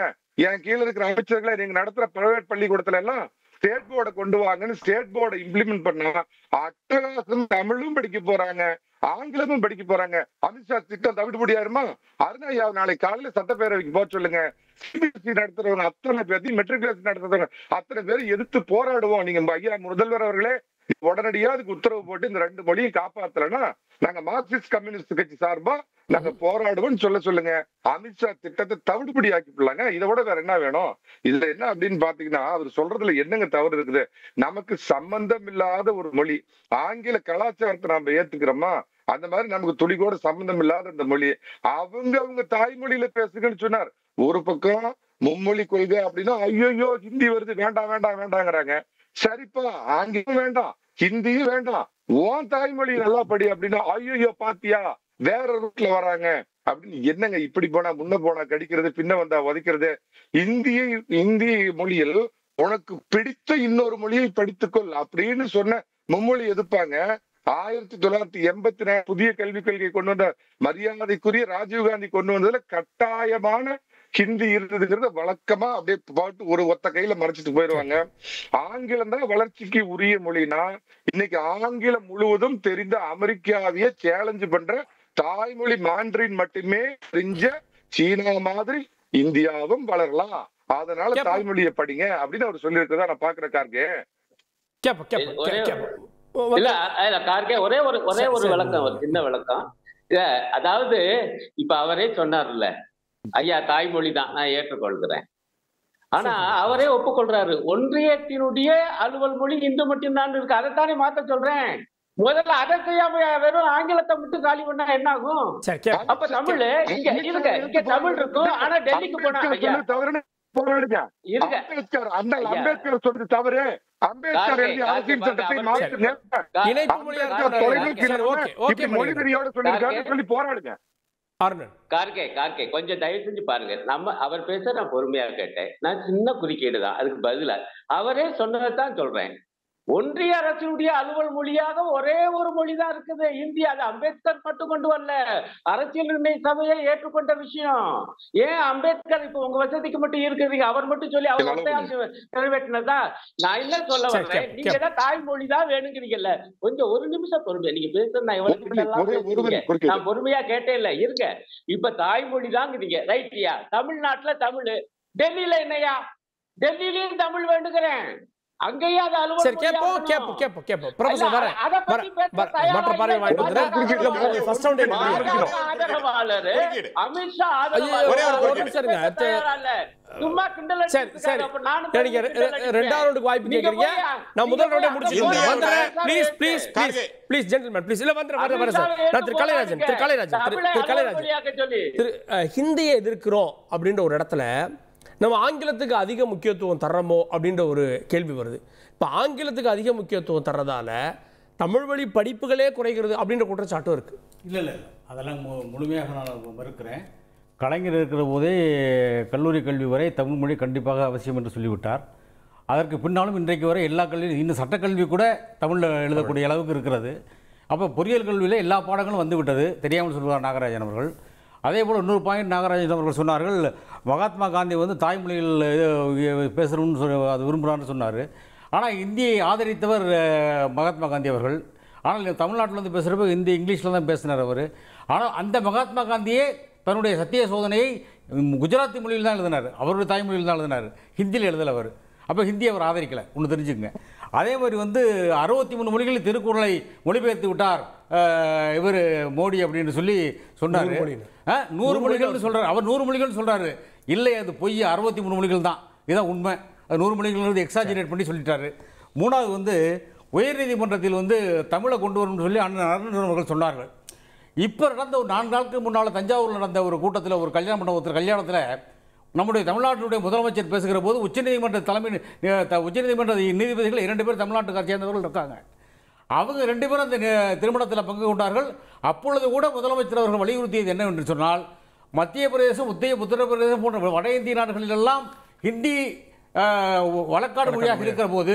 என் கீழே இருக்கிற அமைச்சர்களை நீங்க நடத்துற பிரைவேட் பள்ளிக்கூடத்துல எல்லாம் ஸ்டேட் போர்டை கொண்டு வாங்கன்னு ஸ்டேட் போர்டை இம்ப்ளிமெண்ட் பண்ணா அட்டகாசம் தமிழும் படிக்க போறாங்க, ஆங்கிலமும் படிக்க போறாங்க. அமித்ஷா திட்டம் தவிடுபடியாருமா? அருண் நாளைக்கு காலையில சட்டப்பேரவைக்கு போக சொல்லுங்க. சிபிஎஸ்இ நடத்துறவங்க அத்தனை பேர்த்தையும், மெட்ரிகுலேஷன் நடத்துறவங்க அத்தனை பேரும் எதிர்த்து போராடுவோம். நீங்க ஐயா முதல்வர் அவர்களே உடனடியா அதுக்கு உத்தரவு போட்டு இந்த 2 மொழியும் காப்பாத்தலன்னா நாங்க மார்க்சிஸ்ட் கம்யூனிஸ்ட் கட்சி சார்பா நாங்க போராடுவோம்னு சொல்லுங்க. அமித்ஷா திட்டத்தை தவிடுபடி ஆக்கிப்படலாங்க. இதை விட வேற என்ன வேணும்? இதுல என்ன அப்படின்னு பாத்தீங்கன்னா, அவர் சொல்றதுல என்னங்க தவறு இருக்குது? நமக்கு சம்பந்தம் இல்லாத ஒரு மொழி, ஆங்கில கலாச்சாரத்தை நாம ஏத்துக்கிறோமா? அந்த மாதிரி நமக்கு துளி கூட சம்பந்தம் இல்லாத இந்த மொழி அவங்க தாய்மொழியில பேசுங்கன்னு சொன்னார். ஒரு பக்கம் மும்மொழி கொள்கை அப்படின்னா ஐயோ ஹிந்தி வருது, வேண்டாம் வேண்டாம் வேண்டாங்கிறாங்க. சரிப்பா, ஆங்கிலம் வேண்டாம், ஹிந்தியும் வேண்டாம், ஓன் தாய்மொழி நல்லா படி அப்படின்னா ஐயோ பாத்தியா வேற ரூட்ல வராங்க அப்படின்னு. என்னங்க இப்படி போனா முன்ன போனா கடிக்கிறது, பின்ன வந்தா உதைக்கிறது? இந்தி மொழியில் உனக்கு பிடித்த இன்னொரு மொழியை படித்துக்கொள் அப்படின்னு சொன்ன மும்மொழி எதிர்ப்பாங்க. 1984 புதிய கல்விக் கொள்கை கொண்டு வந்த மரியாதைக்குரிய ராஜீவ்காந்தி கொண்டு வந்ததுல கட்டாயமான ஹிந்தி இருந்ததுங்கிறத வழக்கமா அப்படியே பாட்டு ஒரு ஒத்த கையில மறைச்சிட்டு போயிடுவாங்க. ஆங்கிலம் தான் வளர்ச்சிக்கு உரிய மொழினா இன்னைக்கு ஆங்கிலம் முழுவதும் தெரிந்த அமெரிக்காவையே சேலஞ்சு பண்ற தாய்மொழி மாண்ட்ரின் மட்டுமே தெரிஞ்ச சீனா மாதிரி இந்தியாவும் வளரலாம். அதனால தாய்மொழியை படிங்க அப்படின்னு அவர் சொல்லி இருக்கதா நான் பாக்குறேன். கார்கே ஒரே ஒரு விளக்கம், ஒரு சின்ன விளக்கம். அதாவது இப்ப அவரே சொன்னார்ல, ஐயா தாய்மொழி தான் நான் ஏற்றுக்கொள்கிறேன். ஆனா அவரே ஒப்புக்கொள்றாரு, ஒன்றியத்தினுடைய அலுவல் மொழி இந்து மட்டும்தான் இருக்கு, அதைத்தானே மாத்த சொல்றேன். முதல்ல அதை செய்யாம வெறும் ஆங்கிலத்தை மட்டும் காலி பண்ணா என்ன ஆகும்? அப்ப தமிழ் இங்க தமிழ் இருக்கும், ஆனா டெல்லிக்கு போனா அம்பேத்கர் சொல்றது தவறு. அம்பேத்கர் எழுதிய அரசியல் சட்டத்தை மாற்றுங்க, மொழிவெறியோட சொல்லி போராடுங்க. கார்கே கொஞ்சம் தயவு செஞ்சு பாருங்க. அவர் பேச நான் பொறுமையா கேட்டேன். நான் சின்ன குறுக்கீடு தான், அதுக்கு பதிலா அவரே சொன்னதான் சொல்றேன். ஒன்றிய அரசினுடைய அலுவல் மொழியாக ஒரே ஒரு மொழிதான் இருக்குது, இந்தி. அது அம்பேத்கர் மட்டும் கொண்டு வரல, அரசியல் நிர்ணய சபையை ஏற்றுக்கொண்ட விஷயம். ஏன் அம்பேத்கர் இப்ப உங்க வசதிக்கு மட்டும் இருக்கிறீங்க, அவர் மட்டும் சொல்லி அவர் நிறைவேற்றினதா? நான் என்ன சொல்ல வர்றேன், நீங்க தான் தாய்மொழிதான் வேணுங்கிறீங்கல்ல. கொஞ்சம் ஒரு நிமிஷம் பொறுமையா நீங்க பேசுறது நான் எவ்வளவு நான் பொறுமையா கேட்டே இல்ல. இருக்க இப்ப தாய்மொழி தாங்கிறீங்க, ரைட்டியா? தமிழ்நாட்டுல தமிழ், டெல்லியில என்னையா? டெல்லியிலயும் தமிழ் வேண்டுகிறேன், அங்கேயே அது அலுவலகம். சரி, கேப்போம் ப்ரொஃபசர் வரேன். மற்ற பார்வை வாங்கிட்டு வந்துறேன். ஃபர்ஸ்ட் ரவுண்ட் ஆதரவாளர் அமித்ஷா சும்மா கிண்டல். சரி, நீங்க ரெண்டாவது ரவுண்டுக்கு வாய்ப்பு கேக்குறீங்க, நான் முதல் ரவுண்டே முடிச்சிட்டு வந்துறேன். Please gentleman please. இல்ல வரேன் சார். நான் திரு கலைராஜன் ஹிந்தியை எதிர்க்கிறோம் அப்படின்ற ஒரு இடத்துல நம்ம ஆங்கிலத்துக்கு அதிக முக்கியத்துவம் தர்றோமோ அப்படின்ற ஒரு கேள்வி வருது. இப்போ ஆங்கிலத்துக்கு அதிக முக்கியத்துவம் தர்றதால தமிழ் வழி படிப்புகளே குறைகிறது அப்படின்ற குற்றச்சாட்டும் இருக்கு. இல்லை அதெல்லாம் முழுமையாக நான் மறுக்கிறேன். கலைஞர் இருக்கிற போதே கல்லூரி கல்வி வரை தமிழ் மொழி கண்டிப்பாக அவசியம் என்று சொல்லிவிட்டார். அதற்கு பின்னாலும் இன்றைக்கு வரை எல்லா கல்வியும், இன்னும் சட்டக்கல்வி கூட தமிழில் எழுதக்கூடிய அளவுக்கு இருக்கிறது. அப்போ பொறியியல் கல்வியில் எல்லா பாடங்களும் வந்துவிட்டது, தெரியாமல் சொல்வார் நாகராஜன் அவர்கள். அதே போல் இன்னொரு பாயிண்ட் நாகராஜன் அவர்கள் சொன்னார்கள், மகாத்மா காந்தி தாய்மொழியில் பேசணும்னு அது விரும்புகிறான்னு சொன்னார். ஆனால் இந்தியை ஆதரித்தவர் மகாத்மா காந்தி அவர்கள். ஆனால் தமிழ்நாட்டில் பேசுகிறப்ப இங்கிலீஷில் தான் பேசினார் அவர். ஆனால் அந்த மகாத்மா காந்தியே தன்னுடைய சத்திய சோதனையை குஜராத்தி மொழியில் தான் எழுதினார், அவருடைய தாய்மொழியில் தான் எழுதினார், ஹிந்தியில் எழுதலை அவர். அப்போ ஹிந்தியை அவர் ஆதரிக்கலை, ஒன்று தெரிஞ்சுக்கங்க. அதே மாதிரி வந்து 63 மொழிகளில் திருக்குறளை மொழிபெயர்த்து விட்டார் இவர் மோடி அப்படின்னு சொல்லி சொன்னார். 100 மொழிகள்னு சொல்கிறார், அவர் 100 மொழிகள்னு சொல்கிறாரு. இல்லை, அது பொய், 63 மொழிகள் தான், இதுதான் உண்மை. அது 100 மொழிகள் எக்ஸாஜரேட் பண்ணி சொல்லிட்டாரு. மூணாவது வந்து உயர்நீதிமன்றத்தில் வந்து தமிழை கொண்டு வரணும்னு சொல்லி அண்ணன் அவர்கள் சொன்னார்கள். இப்போ நடந்த ஒரு 4 நாளுக்கு முன்னால் தஞ்சாவூரில் நடந்த ஒரு கூட்டத்தில், ஒரு கல்யாண மண்டபத்தில் கல்யாணத்தில் நம்முடைய தமிழ்நாட்டினுடைய முதலமைச்சர் பேசுகிற போது உச்சநீதிமன்ற நீதிபதிகள் 2 பேர் தமிழ்நாட்டுக்கு சேர்ந்தவர்கள் இருக்காங்க. அவங்க 2 பேரும் அந்த திருமணத்தில் பங்கு கொண்டார்கள். அப்பொழுது கூட முதலமைச்சர் அவர்கள் வலியுறுத்தியது என்னவென்று சொன்னால், மத்திய பிரதேசம், உத்தரப்பிரதேசம் போன்ற வட இந்திய நாடுகளிலெல்லாம் ஹிந்தி வழக்காடு மொழியாக இருக்கிற போது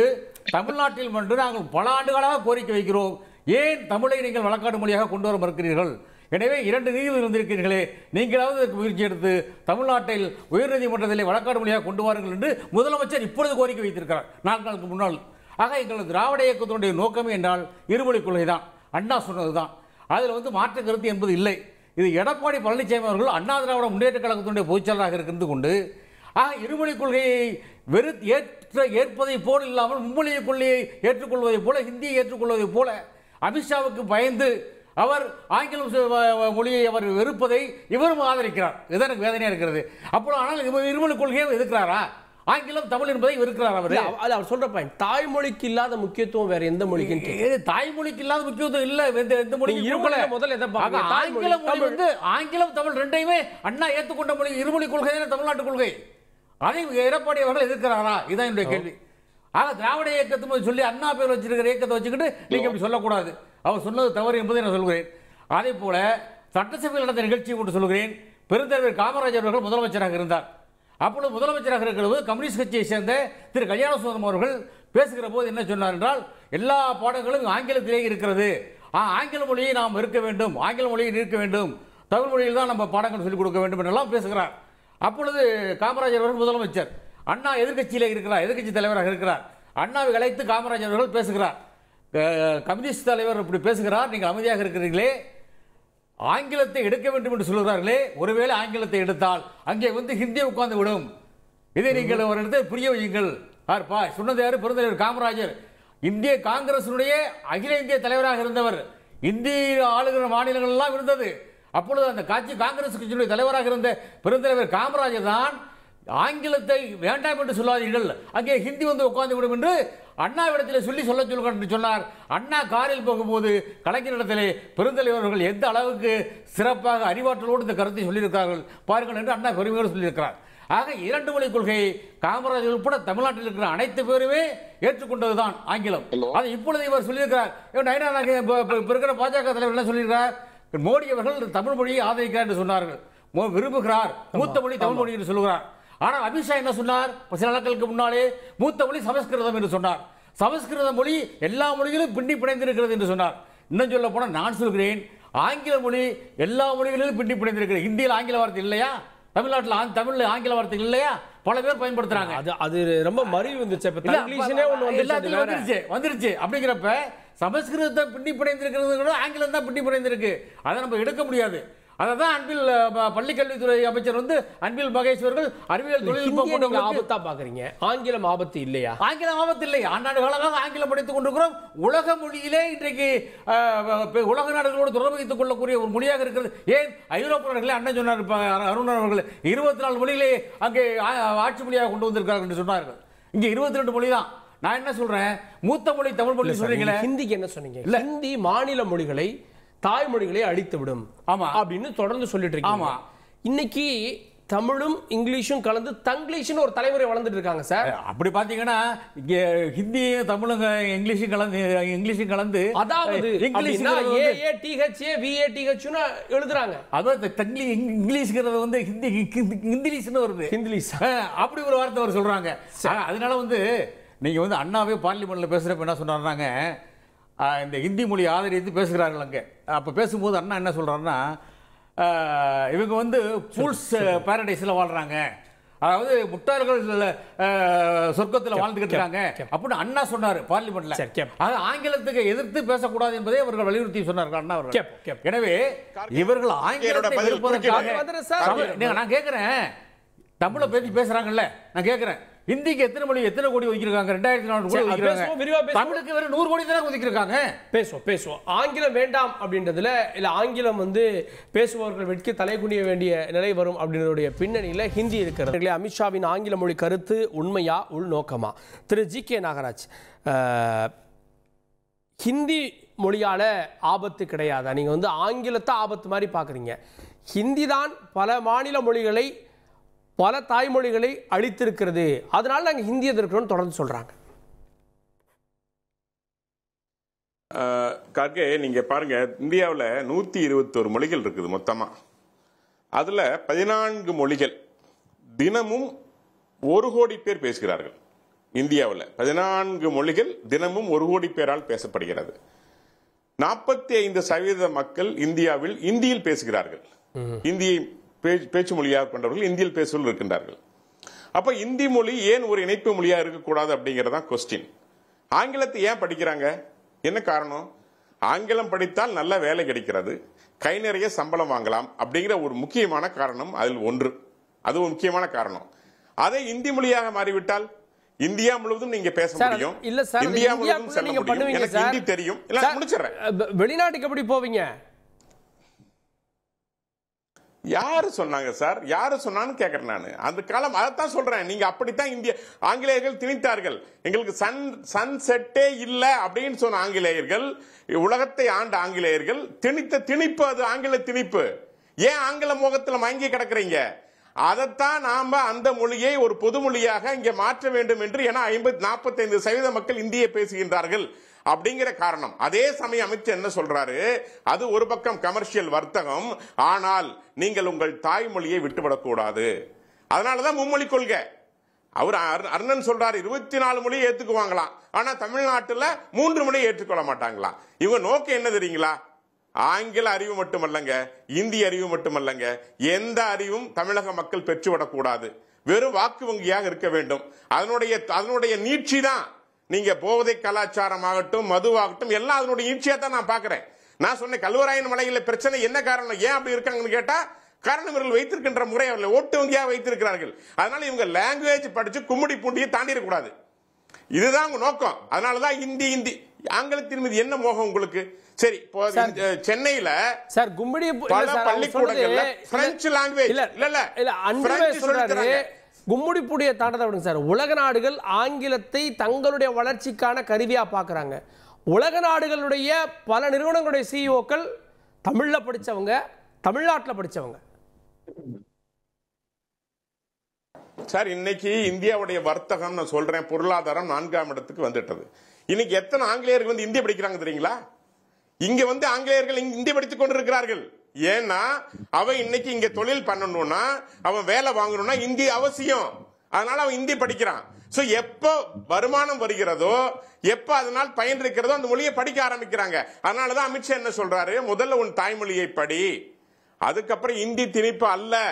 தமிழ்நாட்டில் மட்டும் நாங்கள் பல ஆண்டுகளாக கோரிக்கை வைக்கிறோம், ஏன் தமிழை நீங்கள் வழக்காடு மொழியாக கொண்டு வர மறுக்கிறீர்கள்? எனவே 2 நீதிபதிகள் வந்திருக்கிறீர்களே, நீங்களாவது முயற்சி எடுத்து தமிழ்நாட்டில் உயர்நீதிமன்றத்தில் வழக்காடு மொழியாக கொண்டு வாருங்கள் என்று முதலமைச்சர் இப்பொழுது கோரிக்கை வைத்திருக்கிறார், 4 நாளுக்கு முன்னால். ஆக எங்களது திராவிட இயக்கத்தினுடைய நோக்கமே என்றால் இருமொழிக் கொள்கை தான், அண்ணா சொன்னது தான். அதில் வந்து மாற்று கருத்து என்பது இல்லை. இது எடப்பாடி பழனிசாமி அவர்கள் அண்ணா திராவிட முன்னேற்ற கழகத்தினுடைய பொதுச்செயலாளராக இருந்து கொண்டு இருமொழிக் கொள்கையை ஏற்பதை போல் இல்லாமல் மும்மொழிக் கொள்கையை ஏற்றுக்கொள்வதைப் போல, ஹிந்தியை ஏற்றுக்கொள்வதைப் போல அமித்ஷாவுக்கு பயந்து அவர் ஆங்கிலம் மொழியை அவர் வெறுப்பதை இவரும் ஆதரிக்கிறார். இது எனக்கு வேதனையாக இருக்கிறது. அப்போ ஆனால் இருமொழிக் கொள்கையை எதிர்க்கிறாரா? ஆங்கிலம் தமிழ் என்பதை வெறுக்கிறார் அவர். அவர் சொல்ற பாயிண்ட், தாய்மொழிக்கு இல்லாத முக்கியத்துவம் வேற எந்த மொழிக்கு? தாய்மொழிக்கு இல்லாத முக்கியத்துவம் இல்ல, எந்த மொழி? ஆங்கிலம் தமிழ் ரெண்டையுமே அண்ணா ஏற்றுக்கொண்ட மொழி. இருமொழி கொள்கை தமிழ்நாட்டு கொள்கை, அதை எடப்பாடி அவர்கள் எதிர்க்கிறாரா? இதுதான் என்னுடைய கேள்வி. ஆக திராவிட இயக்கத்தை சொல்லி அண்ணா பேர் வச்சிருக்கிற இயக்கத்தை வச்சுக்கிட்டு நீங்க அப்படி சொல்லக்கூடாது. அவர் சொன்னது தவறு என்பதை நான் சொல்கிறேன். அதே போல சட்டசபையில் நடந்த நிகழ்ச்சியை கொண்டு சொல்கிறேன். பெருந்தலைவர் காமராஜர் அவர்கள் முதலமைச்சராக இருந்தார். அப்பொழுது முதலமைச்சராக இருக்கிறது கம்யூனிஸ்ட் கட்சியை சேர்ந்த திரு கல்யாண சுந்தரம் அவர்கள் பேசுகிற போது என்ன சொன்னார் என்றால், எல்லா பாடங்களும் ஆங்கிலத்திலே இருக்கிறது, ஆங்கில மொழியை நாம் இருக்க வேண்டும், ஆங்கில மொழியை நிற்க வேண்டும், தமிழ் மொழியில் தான் நம்ம பாடங்கள் சொல்லிக் கொடுக்க வேண்டும் என்றெல்லாம் பேசுகிறார். அப்பொழுது காமராஜர் அவர்கள் முதலமைச்சர், அண்ணா எதிர்கட்சியில் இருக்கிறார், எதிர்கட்சி தலைவராக இருக்கிறார். அண்ணாவை அழைத்து காமராஜர் அவர்கள் பேசுகிறார், கம்யூனிஸ்ட் தலைவர் இப்படி பேசுகிறார், நீங்கள் அமைதியாக இருக்கிறீர்களே, ஆங்கிலத்தை எடுக்க வேண்டும் என்று சொல்கிறார்களே, ஒருவேளை ஆங்கிலத்தை எடுத்தால் அங்கே வந்து ஹிந்தியை உட்கார்ந்து விடும், இதை நீங்கள் ஒரு இடத்தை புரிய வையுங்கள். சொன்னது யாரு? பெருந்தலைவர் காமராஜர். இந்திய காங்கிரசினுடைய அகில இந்திய தலைவராக இருந்தவர், இந்திய ஆளுகிற மாநிலங்கள் எல்லாம் இருந்தது. அப்பொழுது அந்த கட்சி காங்கிரஸ் கட்சியினுடைய தலைவராக இருந்த பெருந்தலைவர் காமராஜர் தான் ஆங்கிலத்தை வேண்டாம் என்று சொல்லாதீர்கள், அங்கே ஹிந்தி வந்து உட்கார்ந்து விடும் என்று அண்ணாவிடத்தில் சொல்லுங்கள் என்று சொன்னார். அண்ணா காரில் போகும்போது கலைஞரிடத்திலே பெருந்தலைவர்கள் எந்த அளவுக்கு சிறப்பாக அறிவாற்றலோடு இந்த கருத்தை சொல்லியிருக்கிறார்கள் பாருங்கள் என்று அண்ணா பெருமையோடு சொல்லியிருக்கிறார். ஆக 2 மொழி கொள்கையை காமராஜர் உட்பட தமிழ்நாட்டில் இருக்கிற அனைத்து பேருமே ஏற்றுக்கொண்டதுதான் ஆங்கிலம். அது இப்பொழுது இவர் சொல்லியிருக்கிறார். இருக்கிற பாஜக தலைவர் என்ன சொல்லியிருக்கிறார்? மோடி அவர்கள் தமிழ் மொழியை ஆதரிக்கிறார் என்று சொன்னார்கள், விரும்புகிறார், மூத்த மொழி தமிழ் மொழி என்று சொல்லுகிறார். ஆனால் அமித்ஷா என்ன சொன்னார்? சில நாட்களுக்கு முன்னாலே மூத்த மொழி சமஸ்கிருதம் என்று சொன்னார். சமஸ்கிருத மொழி எல்லா மொழிகளிலும் பின்னி பிணைந்திருக்கிறது என்று சொன்னார். இன்னும் சொல்ல போனால் நான் சொல்கிறேன், ஆங்கில மொழி எல்லா மொழிகளிலும் பின்னி பிணைந்திருக்கிறது. ஹிந்தியில் ஆங்கில வார்த்தை இல்லையா? தமிழ்நாட்டில் தமிழ்ல ஆங்கில வார்த்தை இல்லையா? பல பேர் பயன்படுத்துறாங்க. அது ரொம்ப மறி வந்துச்சு, வந்துருச்சு. அப்படிங்கிறப்ப சமஸ்கிருதத்தை பின்னி பிணைந்திருக்கிறது, ஆங்கிலம் தான் பின்னி பிணைந்திருக்கு. அதை நம்ம எடுக்க முடியாது. அதான் அன்பில் பள்ளிக்கல்வித்துறை அமைச்சர் வந்து அன்பில் மகேஷ் அவர்கள் அறிவியல் தொழில்நுட்பம் ஆபத்தா பாக்குறீங்க. ஆங்கிலம் ஆபத்து இல்லையா? ஆங்கிலம் ஆபத்து இல்லை. ஆண்டாண்டு காலமாக ஆங்கிலம் படித்துக் கொண்டிருக்கிறோம். உலக மொழியிலே இன்றைக்கு உலக நாடுகளோடு தொடர்பு வைத்துக் கொள்ளக்கூடிய ஒரு மொழியாக இருக்கிறது. ஏன் ஐரோப்பிய நாடுகளே அண்ணன் சொன்னார் அருண் அவர்கள் 24 மொழிகளே அங்கே ஆட்சி மொழியாக கொண்டு வந்திருக்கிறார்கள் என்று சொன்னார்கள். இங்கே 22 மொழி தான். நான் என்ன சொல்றேன், மூத்த மொழி தமிழ் மொழி சொல்றீங்களே, ஹிந்திக்கு என்ன சொன்னீங்க? ஹிந்தி மாநில மொழிகளை தாய்மொழிகளை அழித்து விடும் அப்படின்னு தொடர்ந்து சொல்லிட்டு இருக்கீங்க. இன்னைக்கு தமிழும் இங்கிலீஷும் கலந்து தங்கிலீஷ்னு ஒரு தலைமுறை வளர்ந்துட்டு இருக்காங்க சார். அப்படி பாத்தீங்கன்னா ஹிந்தியும் தமிழும் இங்கிலீஷும் கலந்து, அதாவது எழுதுறாங்க. அதாவது இங்கிலீஷ்ங்கிறது வந்து ஹிந்திலீஷ்னு வருது. ஹிந்திலீஷ் அப்படி ஒரு வார்த்தை அவர் சொல்றாங்க. அதனால வந்து நீங்க வந்து அண்ணாவே பார்லிமெண்ட்ல பேசுறப்ப என்ன சொன்னாருன்னாங்க, இந்த ஹிந்தி மொழி ஆதரித்து பேசுகிறார்கள் அங்கே. அப்போ பேசும்போது அண்ணா என்ன சொல்கிறாருன்னா, இவங்க வந்து ஃபூல்ஸ் பேரடைஸில் வாழ்கிறாங்க, அதாவது முட்டாள்கள் சொர்க்கத்தில் வாழ்ந்துகிட்டு இருக்காங்க அப்படின்னு அண்ணா சொன்னார் பார்லிமெண்ட்ல. அது ஆங்கிலத்துக்கு எதிர்த்து பேசக்கூடாது என்பதை அவர்கள் வலியுறுத்தி சொன்னார்கள் அண்ணா அவர்கள். எனவே இவர்கள் ஆங்கிலத்தை நான் கேட்கிறேன், தமிழை பற்றி பேசுறாங்கல்ல, நான் கேட்கிறேன், ஹிந்திக்கு எத்தனை கோடி ஒதுக்கிருக்காங்க? 2400 கோடி ஒதுக்கிருக்காங்க. தமிழுக்கு வெறும் 100 கோடி தானே ஒதுக்கிருக்காங்க. பேசுவோம். ஆங்கிலம் வேண்டாம் அப்படின்றதுல இல்ல ஆங்கிலம் பேசுபவர்கள் வெட்கி தலைகுனிய வேண்டிய நிலை வரும் அப்படின்றதுடைய பின்னணியில் ஹிந்தி இருக்கிறது. அமித்ஷாவின் ஆங்கில மொழி கருத்து உண்மையா உள்நோக்கமா? திரு ஜி.கே. நாகராஜ், ஹிந்தி மொழியால ஆபத்து கிடையாதா? நீங்க ஆங்கிலத்தை ஆபத்து மாதிரி பாக்குறீங்க. ஹிந்தி தான் பல மாநில மொழிகளை, பல தாய்மொழிகளை அழித்திருக்கிறது, அதனால நாங்கள் ஹிந்தி எதிர்க்கிறோம் தொடர்ந்து சொல்றாங்க. கார்கே, நீங்க பாருங்க, இந்தியாவில் 121 மொழிகள் இருக்குது மொத்தமா. அதுல 14 மொழிகள் தினமும் 1 கோடி பேர் பேசுகிறார்கள். இந்தியாவில் 14 மொழிகள் தினமும் 1 கோடி பேரால் பேசப்படுகிறது. 45% மக்கள் இந்தியாவில் இந்தியில் பேசுகிறார்கள். இந்தியை பேச்சு மொழியாக கொண்டவர்கள் இந்தியில் பேசுவர்கள் இருக்கின்றார்கள். அப்ப இந்தி மொழி ஏன் ஒரு இணைப்பு மொழியா இருக்கக்கூடாது அப்படிங்கறதா கொஸ்டின். ஆங்கிலத்தை ஏன் படிக்கிறாங்க? என்ன காரணம்? ஆங்கிலம் படித்தால் நல்ல வேலை கிடைக்கிறது, கை நிறைய சம்பளம் வாங்கலாம் அப்படிங்கிற ஒரு முக்கியமான காரணம் அதில் ஒன்று. அது ஒரு முக்கியமான காரணம். அதை இந்தி மொழியாக மாறிவிட்டால் இந்தியா முழுவதும் நீங்க பேச முடியும். இல்ல சார், இந்தியா முழுவதும் செல்ல முடியும். எனக்கு ஹிந்தி தெரியும். இல்ல முடிச்சிடுறேன். வெளிநாட்டுக்கு எப்படி போவீங்க? யாரு சொன்னாங்க சார்? யாரு சொன்னான்னு கேக்குறேன் நான். அந்த காலம் அதைத்தான் சொல்றேன். நீங்க அப்படித்தான் இந்திய ஆங்கிலேயர்கள் திணித்தார்கள். எங்களுக்கு சன் செட்டே இல்ல அப்படின்னு சொன்ன ஆங்கிலேயர்கள், உலகத்தை ஆண்ட ஆங்கிலேயர்கள் திணித்த திணிப்பு, அது ஆங்கில திணிப்பு. ஏன் ஆங்கில மோகத்தில் மயங்கி கிடக்குறீங்க? அதைத்தான் நாம அந்த மொழியை ஒரு பொது மொழியாக இங்கே மாற்ற வேண்டும் என்று. ஏன்னா 45% மக்கள் இந்தியை பேசுகின்றார்கள் அப்படிங்கிற காரணம். அதே சமயம் அமைச்சர் என்ன சொல்றாரு? அது ஒரு பக்கம் கமர்ஷியல் வர்த்தகம், ஆனால் நீங்கள் உங்கள் தாய்மொழியை விட்டுவிடக்கூடாது. அதனாலதான் மும்மொழி கொள்கை. அவர் அருணன் சொல்றாரு 24 மொழியை ஏத்துக்குவாங்களாம், ஆனா தமிழ்நாட்டில் 3 மொழியை ஏற்றுக்கொள்ள மாட்டாங்களாம். இவங்க நோக்கம் என்ன தெரியுங்களா? ஆங்கில அறிவு மட்டுமல்லங்க, இந்தி அறிவு மட்டுமல்லங்க, எந்த அறிவும் தமிழக மக்கள் பெற்றுவிடக்கூடாது. வெறும் வாக்கு வங்கியாக இருக்க வேண்டும். அதனுடைய நீட்சி தான். நீங்க போதை கலாச்சாரம் ஆகட்டும், மதுவாகட்டும், எல்லாம் அதனுடைய நீட்சியா தான் நான் பாக்குறேன். நான் சொன்ன கல்வராயன் மலையில பிரச்சனை என்ன காரணம், ஏன் அப்படி இருக்காங்கன்னு கேட்டா, காரணம் இவர்கள் வைத்திருக்கின்ற முறை அவர்களை ஓட்டு வங்கியாக வைத்திருக்கிறார்கள். அதனால இவங்க லாங்குவேஜ் படிச்சு கும்முடி பூண்டியை தாண்டிடக்கூடாது. இதுதான் உங்க நோக்கம். அதனாலதான் இந்தி ஆங்கிலத்தின் மீது என்ன மோகம் உங்களுக்கு? சரி, சென்னையில சார் கும்மிடி பள்ளிக்கூடங்கள்ல பிரெஞ்சு லாங்குவேஜ் கும்முடிப்பூடியை தாண்டதை விடுங்க சார். உலக நாடுகள் ஆங்கிலத்தை தங்களுடைய வளர்ச்சிக்கான கருவியா பாக்குறாங்க. உலக நாடுகளுடைய பல நிறுவனங்களுடைய சிஇஓக்கள் தமிழ்ல படிச்சவங்க, தமிழ்நாட்டில் படிச்சவங்க. சார், இன்னைக்கு இந்தியாவுடைய வர்த்தகம், நான் சொல்றேன், பொருளாதாரம் 4ஆம் இடத்துக்கு வந்துட்டது. இன்னைக்கு எத்தனை ஆங்கிலேயர்கள் இந்திய படிக்கிறாங்க தெரியுங்களா? இங்க ஆங்கிலேயர்கள் இந்திய படித்துக் கொண்டிருக்கிறார்கள். ஏன்னா அவன் இன்னைக்கு இங்க தொழில் பண்ணணும்னா, அவன் வேலை வாங்கணும்னா இந்தி அவசியம். அதனால அவன் இந்தி படிக்கிறான். சோ எப்போ வருமானம் வருகிறதோ, எப்ப அதனால் பயன் இருக்கிறதோ அந்த மொழியை படிக்க ஆரம்பிக்கிறாங்க. அதனாலதான் அமித்ஷா என்ன சொல்றாரு? முதல்ல உன் தாய்மொழியை படி, அதுக்கப்புறம் இந்தி திணிப்பு அல்ல.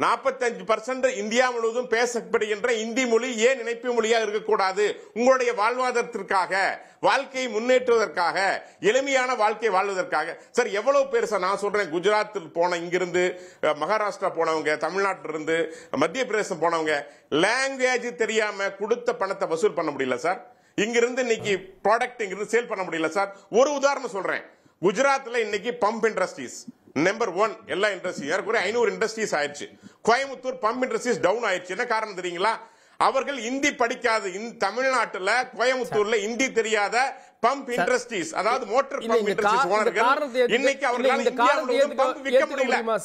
45% இந்தியா முழுவதும் பேசப்படுகின்ற இந்தி மொழி ஏன் இணைப்பு மொழியாக இருக்கக்கூடாது? உங்களுடைய வாழ்வாதாரத்திற்காக, வாழ்க்கையை முன்னேற்றுவதற்காக, எளிமையான வாழ்க்கை வாழ்வதற்காக. சார், எவ்வளவு பேர் சார் நான் சொல்றேன், குஜராத்தில் போன, இங்கிருந்து மகாராஷ்டிரா போனவங்க, தமிழ்நாட்டில இருந்து மத்திய பிரதேசம் போனவங்க, லாங்குவேஜ் தெரியாம கொடுத்த பணத்தை வசூல் பண்ண முடியல சார். இங்கிருந்து இன்னைக்கு ப்ராடக்ட் இங்கிருந்து சேல் பண்ண முடியல சார். ஒரு உதாரணம் சொல்றேன். குஜராத்ல இன்னைக்கு பம்ப் இண்டஸ்ட்ரீஸ் நம்பர் 1 எல்லா இண்டஸ்ட்ரி, 500 இண்டஸ்ட்ரீஸ் ஆயிடுச்சு. கோயம்புத்தூர் பம்ப் இண்டஸ்ட்ரீஸ் டவுன் ஆயிடுச்சு. என்ன காரணம் தெரியுங்களா? அவர்கள் இந்தி படிக்காத, தமிழ்நாட்டுல கோயம்புத்தூர்ல இந்தி தெரியாத பம்ப் இண்டஸ்ட்ரீஸ், அதாவது மோட்டார் பம்ப் இண்டஸ்ட்ரீஸ் ஓனர்கள் இன்னைக்கு அவர்களால பம்ப் விற்க முடியல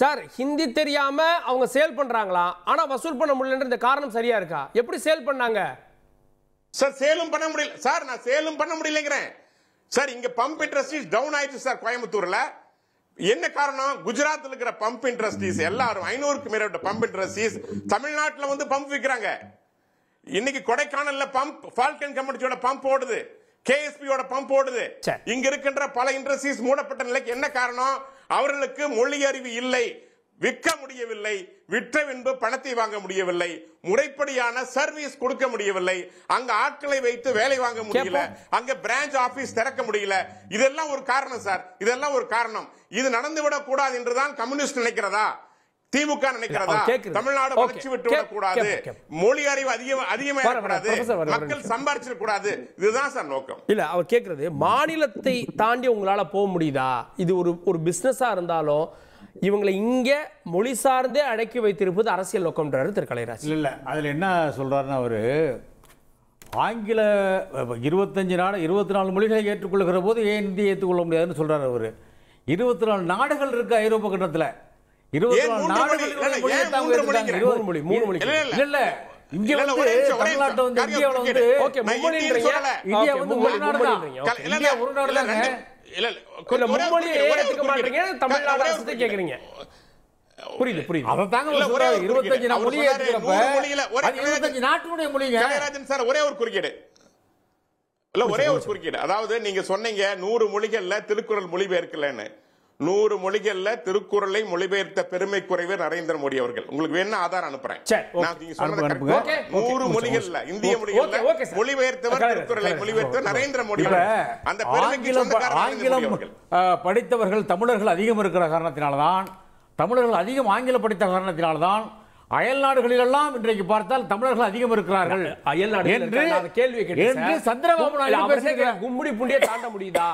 சார். ஹிந்தி தெரியாம அவங்க சேல் பண்றாங்களா, ஆனா வசூல் பண்ண முடியலன்ற இந்த காரணம் சரியா இருக்கா? எப்படி சேல் பண்ணாங்க சார்? சேலும் பண்ண முடியல சார். நான் சேலும் பண்ண முடியலங்கிறேன் சார். இங்க பம்ப் இண்டஸ்ட்ரீஸ் டவுன் ஆயிடுச்சு சார் கோயம்புத்தூர்ல. என்ன காரணம்? குஜராத்தில் இருக்கிற பம்ப் இண்டஸ்ட்ரீஸ் எல்லாரும் 500க்கு மேற்பட்ட பம்ப் இண்டஸ்ட்ரீஸ் தமிழ்நாட்டில் பம்ப் விற்கிறாங்க. இன்னைக்கு கொடைக்கானல்ல பம்ப், ஃபால்கன் கம்பெனியோட பம்ப் ஓடுது, கேஎஸ்பியோட பம்ப் ஓடுது. இங்க இருக்கின்ற பல இண்டஸ்ட்ரீஸ் மூடப்பட்ட நிலைக்கு என்ன காரணம்? அவர்களுக்கு மொழி அறிவு இல்லை, விற்க முடியவில்லை, விற்ற பின்பு பணத்தை வாங்க முடியவில்லை, முறைப்படியான சர்வீஸ் கொடுக்க முடியவில்லை, அங்க ஆட்களை வைத்து வேலை வாங்க முடியல, அங்க பிரான்ச் ஆபீஸ் திறக்க முடியல. இதெல்லாம் ஒரு காரணம் சார். இதெல்லாம் ஒரு காரணம். இது நடந்துவிடக் கூடாது என்றுதான் கம்யூனிஸ்ட் நினைக்கிறதா? திமுக நினைக்கிறதா தமிழ்நாடு வளர்ச்சி விட்டு விடக்கூடாது, மொழி அறிவு அதிகமாகக்கூடாது, மக்கள் சம்பாதிச்சிட கூடாது, இதுதான் சார் நோக்கம். இல்ல அவர் கேட்கறது மாநிலத்தை தாண்டி உங்களால போக முடியுதா? இது ஒரு பிசினஸா இருந்தாலும் இவங்களை இங்க மொழி சார்ந்தே அடக்கி வைத்திருப்பது அரசியல் நோக்கம்ன்றாரு திரு கலைராஜ். இல்ல அதுல என்ன சொல்றாருன்னா, அவரு ஆங்கில 24 மொழிகளை ஏற்றுக்கொள்கிற போது ஏன் இந்தியை ஏற்றுக்கொள்ள முடியாதுன்னு சொல்றாரு. அவரு 24 நாடுகள் இருக்கு ஐரோப்பா கண்டத்துல, 24 நாடுகள் இல்ல இங்க வந்து தமிழ்நாட்டை வந்து இந்தியாவுல வந்து இந்தியா வந்து ஒரு நாடு தான், இந்தியா ஒரு நாடு தாங்க. புரியுது புரியுது. அதைத்தாங்க 25 மொழி ஏற்றுக்கிறப்ப 25 நாட்டினுடைய மொழிங்க. கலைராஜன் சார் ஒரே ஒரு குறுக்கீடு அதாவது நீங்க சொன்னீங்க 100 மொழிகள்ல திருக்குறள் மொழிபெயர்க்கலன்னு. 100 மொழிகள்ல திருக்குறளை மொழிபெயர்த்த பெருமை குறைவு நரேந்திர மோடி அவர்கள். உங்களுக்கு வேணா ஆதாரம் அனுப்புறேன். 100 மொழிகள்ல இந்திய மொழிகள்ல மொழிபெயர்த்தவர் திருக்குறளை மொழிபெயர்த்தவர் நரேந்திர மோடி அவர்கள். அந்த பெருமைக்கு சொந்தக்காரர் ஆங்கிலம் படித்தவர்கள் தமிழர்கள் அதிகம் இருக்கிற காரணத்தினால்தான், தமிழர்கள் அதிகம் ஆங்கிலம் படித்த காரணத்தினால்தான் அயல் நாடுகளிலெல்லாம் இன்றைக்கு பார்த்தால் தமிழர்கள் அதிகம் இருக்கிறார்கள். அயல் நாடுகள் கேள்வி கேட்டு சந்திரபாபு நாயுடு கும்முடி பூண்டியை தாண்ட முடியுதா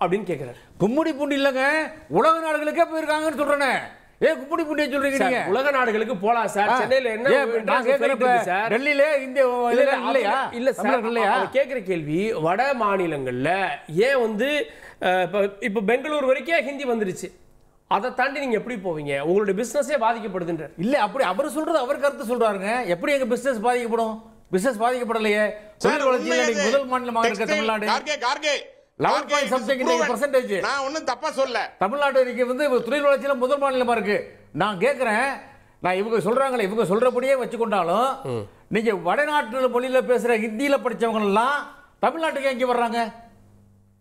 அப்படின்னு கேட்கிறார். கும்முடி பூண்டி இல்லங்க, உலக நாடுகளுக்கே போயிருக்காங்கன்னு சொல்றேன். ஏன் கும்முடி பூண்டியை சொல்றீங்க நீங்க? உலக நாடுகளுக்கு போலாம் சார். சென்னையில என்ன டெல்லியில இந்திய இல்லையா? இல்ல சார், இல்லையா? கேட்கிற கேள்வி வட மாநிலங்கள்ல ஏன் வந்து இப்ப பெங்களூர் வரைக்கும் ஹிந்தி வந்துருச்சு, அதை தாண்டி நீங்க எப்படி போவீங்க? உங்களுடைய பிசினஸே பாதிக்கப்படுதுன்ற இல்ல அப்படி அவர் சொல்றது அவர் கருத்து சொல்றாருங்க. எப்படி எங்க பிசினஸ் பாதிக்கப்படும்? பிசினஸ் பாதிக்கப்படலையே. தொழில் வளர்ச்சியில் முதல் மாநிலமாக இருக்க தமிழ்நாடு 11.something%. நான் ஒண்ணும் தப்பா சொல்ல. தமிழ்நாடு வந்து தொழில் வளர்ச்சியில முதல் மாநிலமா இருக்கு. நான் கேட்கிறேன், நான் இவங்க சொல்றாங்களே இவங்க சொல்றபடியே வச்சுக்கொண்டாலும் நீங்க வடநாட்டு மொழியில பேசுற ஹிந்தியில படிச்சவங்க எல்லாம் தமிழ்நாட்டுக்கு எங்க வர்றாங்க?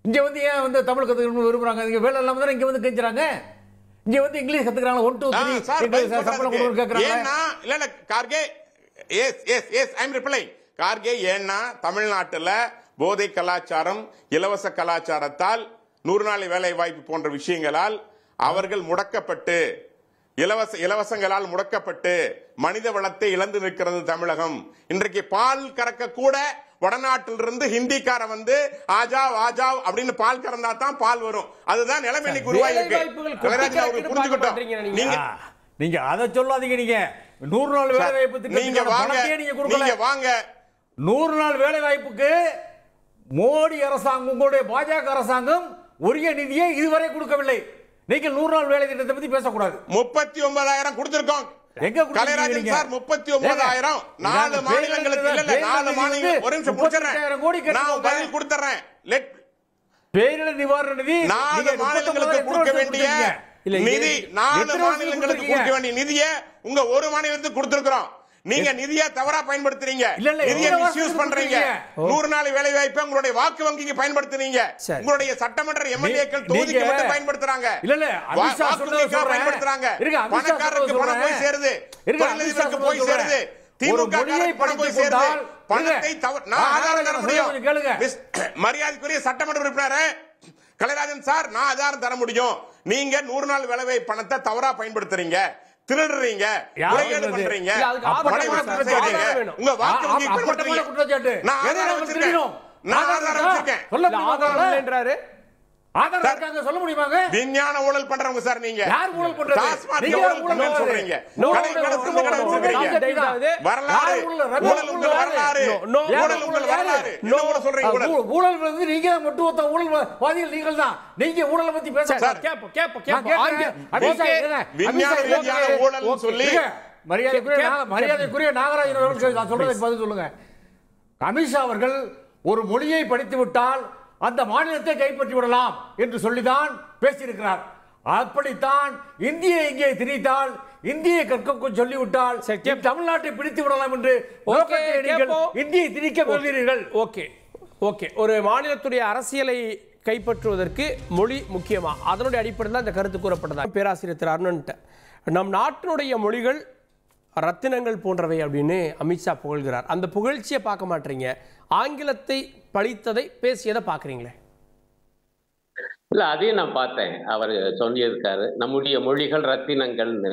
இங்க வந்து ஏன் வந்து தமிழ் கத்துக்கணும்னு விரும்புறாங்க? இங்க வேலை இல்லாம தான் இங்க வந்து கெஞ்சுறாங்க. இங்க வந்து இங்கிலீஷ் கத்துக்கறாங்க. 1 2 3 சம்பளம் கொடுன்னு கேக்குறாங்க. இல்ல இல்ல கார்கே, எஸ் ஐ அம் ரிப்ளைங். கார்கே ஏன்னா தமிழ்நாட்டுல போதை கலாச்சாரம், இலவச கலாச்சாரத்தால் 100 நாள் வேலை வாய்ப்பு போன்ற விஷயங்களால் அவர்கள் முடக்கப்பட்டு, இலவசங்களால் முடக்கப்பட்டு மனித வளத்தை இழந்து நிற்கிறது தமிழகம். இன்றைக்கு பால் கறக்க கூட வடநாட்டிலிருந்து ஹிந்திக்கார வந்து ஆஜாவ் ஆஜாவ் அப்படின்னு பால் கறந்தா தான் பால் வரும். அதுதான் நிலைமை இன்னைக்கு உருவாயிருக்கு. நீங்க அதை சொல்லாதீங்க. நீங்க 100 நாள் வேலை வாய்ப்பு நீங்க வாங்க 100 நாள் வேலை வாய்ப்புக்கு மோடி அரசாங்கம், உங்களுடைய பாஜக அரசாங்கம் உரிய நிதியை இதுவரை கொடுக்கவில்லை. நீங்க 100 நாள் வேலை திட்டத்தை பத்தி பேசக்கூடாது. 39,000 கொடுத்திருக்கோம். எங்க கலைராஜன் சார் 39,000 4 மாநிலங்களுக்கு இல்ல 4 மாநிலங்கள். ஒரு நிமிஷம் முடிச்சறேன், நான் பதில் கொடுத்துறேன். பேரிடர் நிவாரண நிதி 4 மாநிலங்களுக்கு கொடுக்க வேண்டிய நிதி, 4 மாநிலங்களுக்கு கொடுக்க வேண்டிய நிதியை உங்க ஒரு மாநிலத்துக்கு கொடுத்திருக்கிறோம். நீங்க நிதியை தவறா பயன்படுத்துறீங்க, நிதியை மிஸ்யூஸ் பண்றீங்க. 100 நாள் வேலை வாய்ப்பை உங்களுடைய வாக்கு வங்கிக்கு பயன்படுத்துறீங்க. உங்களுடைய சட்டமன்ற எம்எல்ஏக்கள் தொகுதிக்கு மட்டும் பயன்படுத்துறாங்க. பயன்படுத்துறாங்க. பணக்காரருக்கு பணம் போய் சேருது, தொழிலதிபருக்கு போய் சேருது, திமுக பணம் போய் சேருது. பணத்தை நான் ஆதாரம் தர முடியும். மரியாதைக்குரிய சட்டமன்ற உறுப்பினர் கலைராஜன் சார், நான் ஆதாரம் தர முடியும். நீங்க 100 நாள் வேலை வாய்ப்பு பணத்தை தவறா பயன்படுத்துறீங்க, திருடுறீங்க, முறைகேடு பண்றீங்க, உங்க வாக்கு வங்கி பயன்படுத்துறீங்க. நான் ஆதாரம் வச்சிருக்கேன். சொல்ல முடியுமாங்க? விஞ்ஞான ஊழல் பண்றவங்க சார் நீங்க. யார் ஊழல் பண்றது? டாஸ்மாக் ஊழல் சொல்றீங்க. வரலாறு ஊழல் உங்க வரலாறு, ஊழல் உங்க வரலாறு. என்ன சொல்றீங்க? ஊழல் வந்து நீங்க மட்டும் ஊழல் வாதிகள் நீங்கள் தான். நீங்க ஊழலை பத்தி பேச சார் விஞ்ஞான ஊழல் சொல்லி மரியாதைக்குரிய நாகராஜன் அவர்கள் நான் சொல்றதுக்கு பதில் சொல்லுங்க. அமித்ஷா அவர்கள் ஒரு மொழியை படித்து விட்டால் அந்த மாநிலத்தை கைப்பற்றி விடலாம் என்று சொல்லிதான் பேசியிருக்கிறார். அப்படித்தான் இந்தியை இங்கே திணித்தால், இந்தியை கற்க சொல்லிவிட்டால் தமிழ்நாட்டை பிடித்து விடலாம் என்று இந்தியை திணிக்க கொள்கிறீர்கள். ஓகே, ஒரு மாநிலத்துடைய அரசியலை கைப்பற்றுவதற்கு மொழி முக்கியமா? அதனுடைய அடிப்படையில் தான் இந்த கருத்து கூறப்பட்டதா? பேராசிரியர் திரு அருணன்ட்ட நம் நாட்டினுடைய மொழிகள் ரத்தினங்கள் போன்றவை அப்படின்னு அமித்ஷா புகழ்கிறார். அந்த புகழ்ச்சியை பார்க்க மாட்டீங்க, ஆங்கிலத்தை பழித்ததை பேசியதை பார்க்குறீங்களே? இல்ல, அதையும் நான் பார்த்தேன். அவர் சொல்லியிருக்காரு நம்முடைய மொழிகள் ரத்தினங்கள்னு.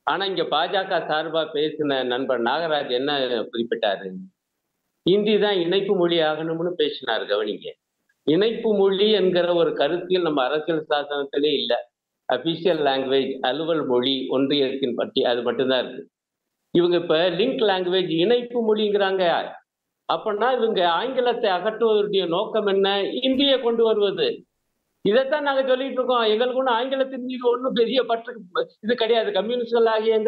ஆனா இங்க பாஜக சார்பா பேசின நண்பர் நாகராஜ் என்ன குறிப்பிட்டாரு? இந்தி தான் இணைப்பு மொழி ஆகணும்னு பேசினார். கவனிங்க, இணைப்பு மொழி என்கிற ஒரு கருத்தியல் நம்ம அரசியல் சாசனத்திலே இல்லை. அபிஷியல் லாங்குவேஜ், அலுவல் மொழி ஒன்றியத்தின் பற்றி அது மட்டும்தான் இருக்கு. இவங்க இப்ப லிங்க் லாங்குவேஜ் இணைப்பு மொழிங்கிறாங்க. அப்படின்னா இவங்க ஆங்கிலத்தை அகற்றுவதற்குரிய நோக்கம் என்ன? இந்தியை கொண்டு வருவது. இதைத்தான் நாங்க சொல்லிட்டு இருக்கோம். எங்களுக்கு ஒன்றும் ஆங்கிலத்தின் மீது ஒன்றும் பெரிய பற்று இது கிடையாது. கம்யூனிஸ்ட்கள் ஆகிய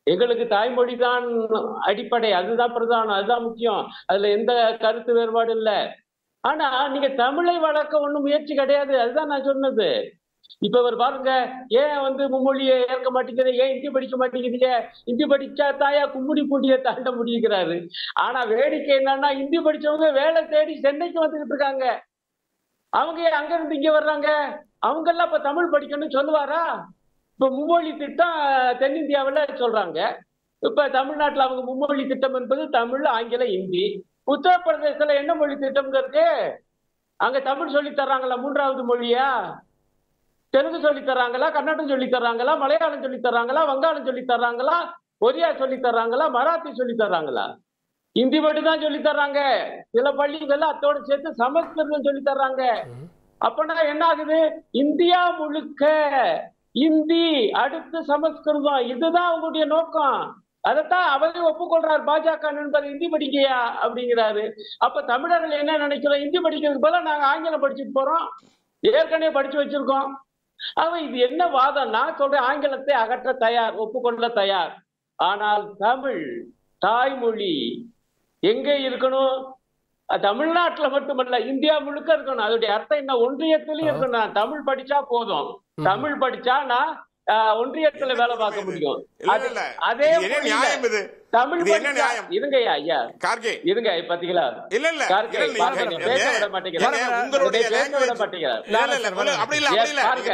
எங்களுக்கு தாய்மொழி தான் அடிப்படை, அதுதான் பிரதானம், அதுதான் முக்கியம். அதுல எந்த கருத்து வேறுபாடு இல்லை. ஆனா நீங்க தமிழை வளர்க்க ஒன்றும் முயற்சி கிடையாது. அதுதான் நான் சொன்னது. இப்ப இவர் பாருங்க, ஏன் மும்மொழியை ஏற்க மாட்டேங்குது, ஏன் இந்தி படிக்க மாட்டேங்குதுங்க? இந்தி படிச்சா தாயா கும்முடி பூண்டியை தாண்ட முடியுங்கிறாரு. ஆனா வேடிக்கை என்னன்னா, இந்தி படிச்சவங்க வேலை தேடி சென்னைக்கு வந்துகிட்டு இருக்காங்க. அவங்க அங்க இருந்து இங்க வர்றாங்க. அவங்க எல்லாம் இப்ப தமிழ் படிக்கணும்னு சொல்லுவாரா? இப்ப மும்மொழி திட்டம் தென்னிந்தியாவில சொல்றாங்க. இப்ப தமிழ்நாட்டுல அவங்க மும்மொழி திட்டம் என்பது தமிழ், ஆங்கிலம், இந்தி. உத்தரப்பிரதேசத்துல என்ன மொழி திட்டம் இருக்கு? அங்க தமிழ் சொல்லி தர்றாங்களா? 3வது மொழியா? தெலுங்கு சொல்லி தர்றாங்களா? கன்னடம் சொல்லி தர்றாங்களா? மலையாளம் சொல்லி தர்றாங்களா? வங்காளம் சொல்லி தர்றாங்களா? ஒரியா சொல்லி தர்றாங்களா? மராத்தி சொல்லி தர்றாங்களா? இந்தி மட்டும் தான் சொல்லி தர்றாங்க. சில பள்ளிகள் அத்தோட சேர்த்து சமஸ்கிருதம் சொல்லி தர்றாங்க. அப்பனா என்ன ஆகுது? இந்தியா முழுக்க இந்தி, அடுத்து சமஸ்கிருதம், இதுதான் அவங்களுடைய நோக்கம். அதைத்தான் அவரே ஒப்புக்கொள்றாரு. பாஜக நண்பர் இந்தி படிக்கையா அப்படிங்கிறாரு. அப்ப தமிழர்கள் என்ன நினைக்கிறோம்? இந்தி படிக்கிறதுக்கு பதிலா நாங்க ஆங்கிலம் படிச்சுட்டு போறோம், ஏற்கனவே படிச்சு வச்சிருக்கோம். இது என்ன வாதம்? நான் சொல்றேன், ஆங்கிலத்தை அகற்ற தயார், ஒப்புக்கொள்ள தயார். ஆனால் தமிழ் தாய்மொழி எங்க இருக்கணும்? தமிழ்நாட்டுல மட்டுமல்ல, இந்தியா முழுக்க இருக்கணும். அதோடைய அர்த்தம் என்ன? ஒன்றியத்திலயும் இருக்கணும். தமிழ் படிச்சா போதும். தமிழ் படிச்சா நான் ஒன்றியத்துல வேலை பார்க்க முடியும். அதே தமிழ் இருங்க ஐயா, இருங்க பாத்தீங்களா? இல்ல இல்ல பேச விட மாட்டேங்கிறார்.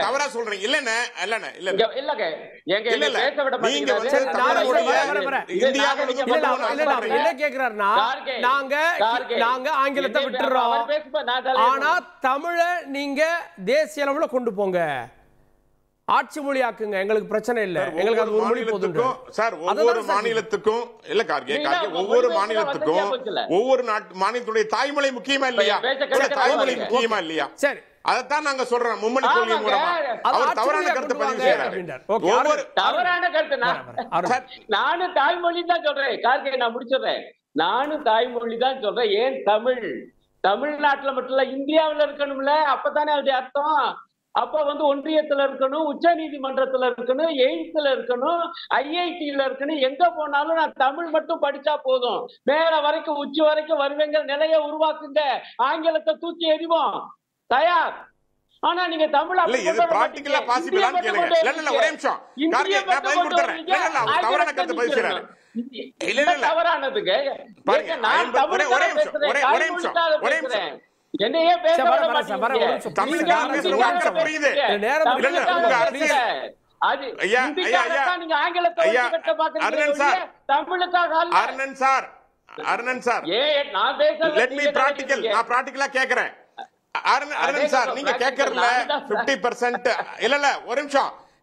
தவறா சொல்றீங்க. இல்லங்க இல்லங்க, எங்க பேச விட மாட்டேங்கிறாரு. என்ன கேக்குறாருன்னா, நாங்க ஆங்கிலத்தை விட்டுறோம், ஆனா தமிழ நீங்க தேசிய அளவுல கொண்டு போங்க, ஆட்சி மொழியாக்குங்க, எங்களுக்கு பிரச்சனை இல்ல, எங்களுக்கு அது ஒரு மொழி போதும் சார். ஒவ்வொரு மாநிலத்துக்கும் இல்ல கார்கே, ஒவ்வொரு மாநிலத்துக்கும் ஒவ்வொரு மாநிலத்துடைய தாய்மொழி முக்கியமா இல்லையா? தாய்மொழி முக்கியமா இல்லையா? சரி, அதைத்தான் நாங்க சொல்றோம். மும்மொழி கொள்கை மூலமா அவர் தவறான கருத்து பதிவு செய்யறாரு. ஒவ்வொரு தவறான கருத்து. நானும் தாய்மொழி தான் சொல்றேன் கார்கே, நான் முடிச்சிடுறேன். நானும் தாய்மொழி தான் சொல்றேன். ஏன் தமிழ்நாட்டுல மட்டும் இல்ல, இந்தியாவில இருக்கணும்ல, அப்பதானே அதோடைய அர்த்தம். அப்ப ஒன்றியத்துல இருக்கணும், உச்ச நீதிமன்றத்துல இருக்கணும், எய்ம்ஸ்ல இருக்கணும், ஐஐடில இருக்கணும். எங்க போனாலும் நான் தமிழ் மட்டும் படிச்சா போதும், மேல வரைக்கும் உச்சி வரைக்கும் வருவேங்க நிலையை உருவாக்குங்க, ஆங்கிலத்தை தூக்கி எறிவோம், தயார். ஆனா நீங்க தமிழ் ஒரே நிமிஷம் தவறானதுக்கு என்னையே பேச விட மாட்டீங்க.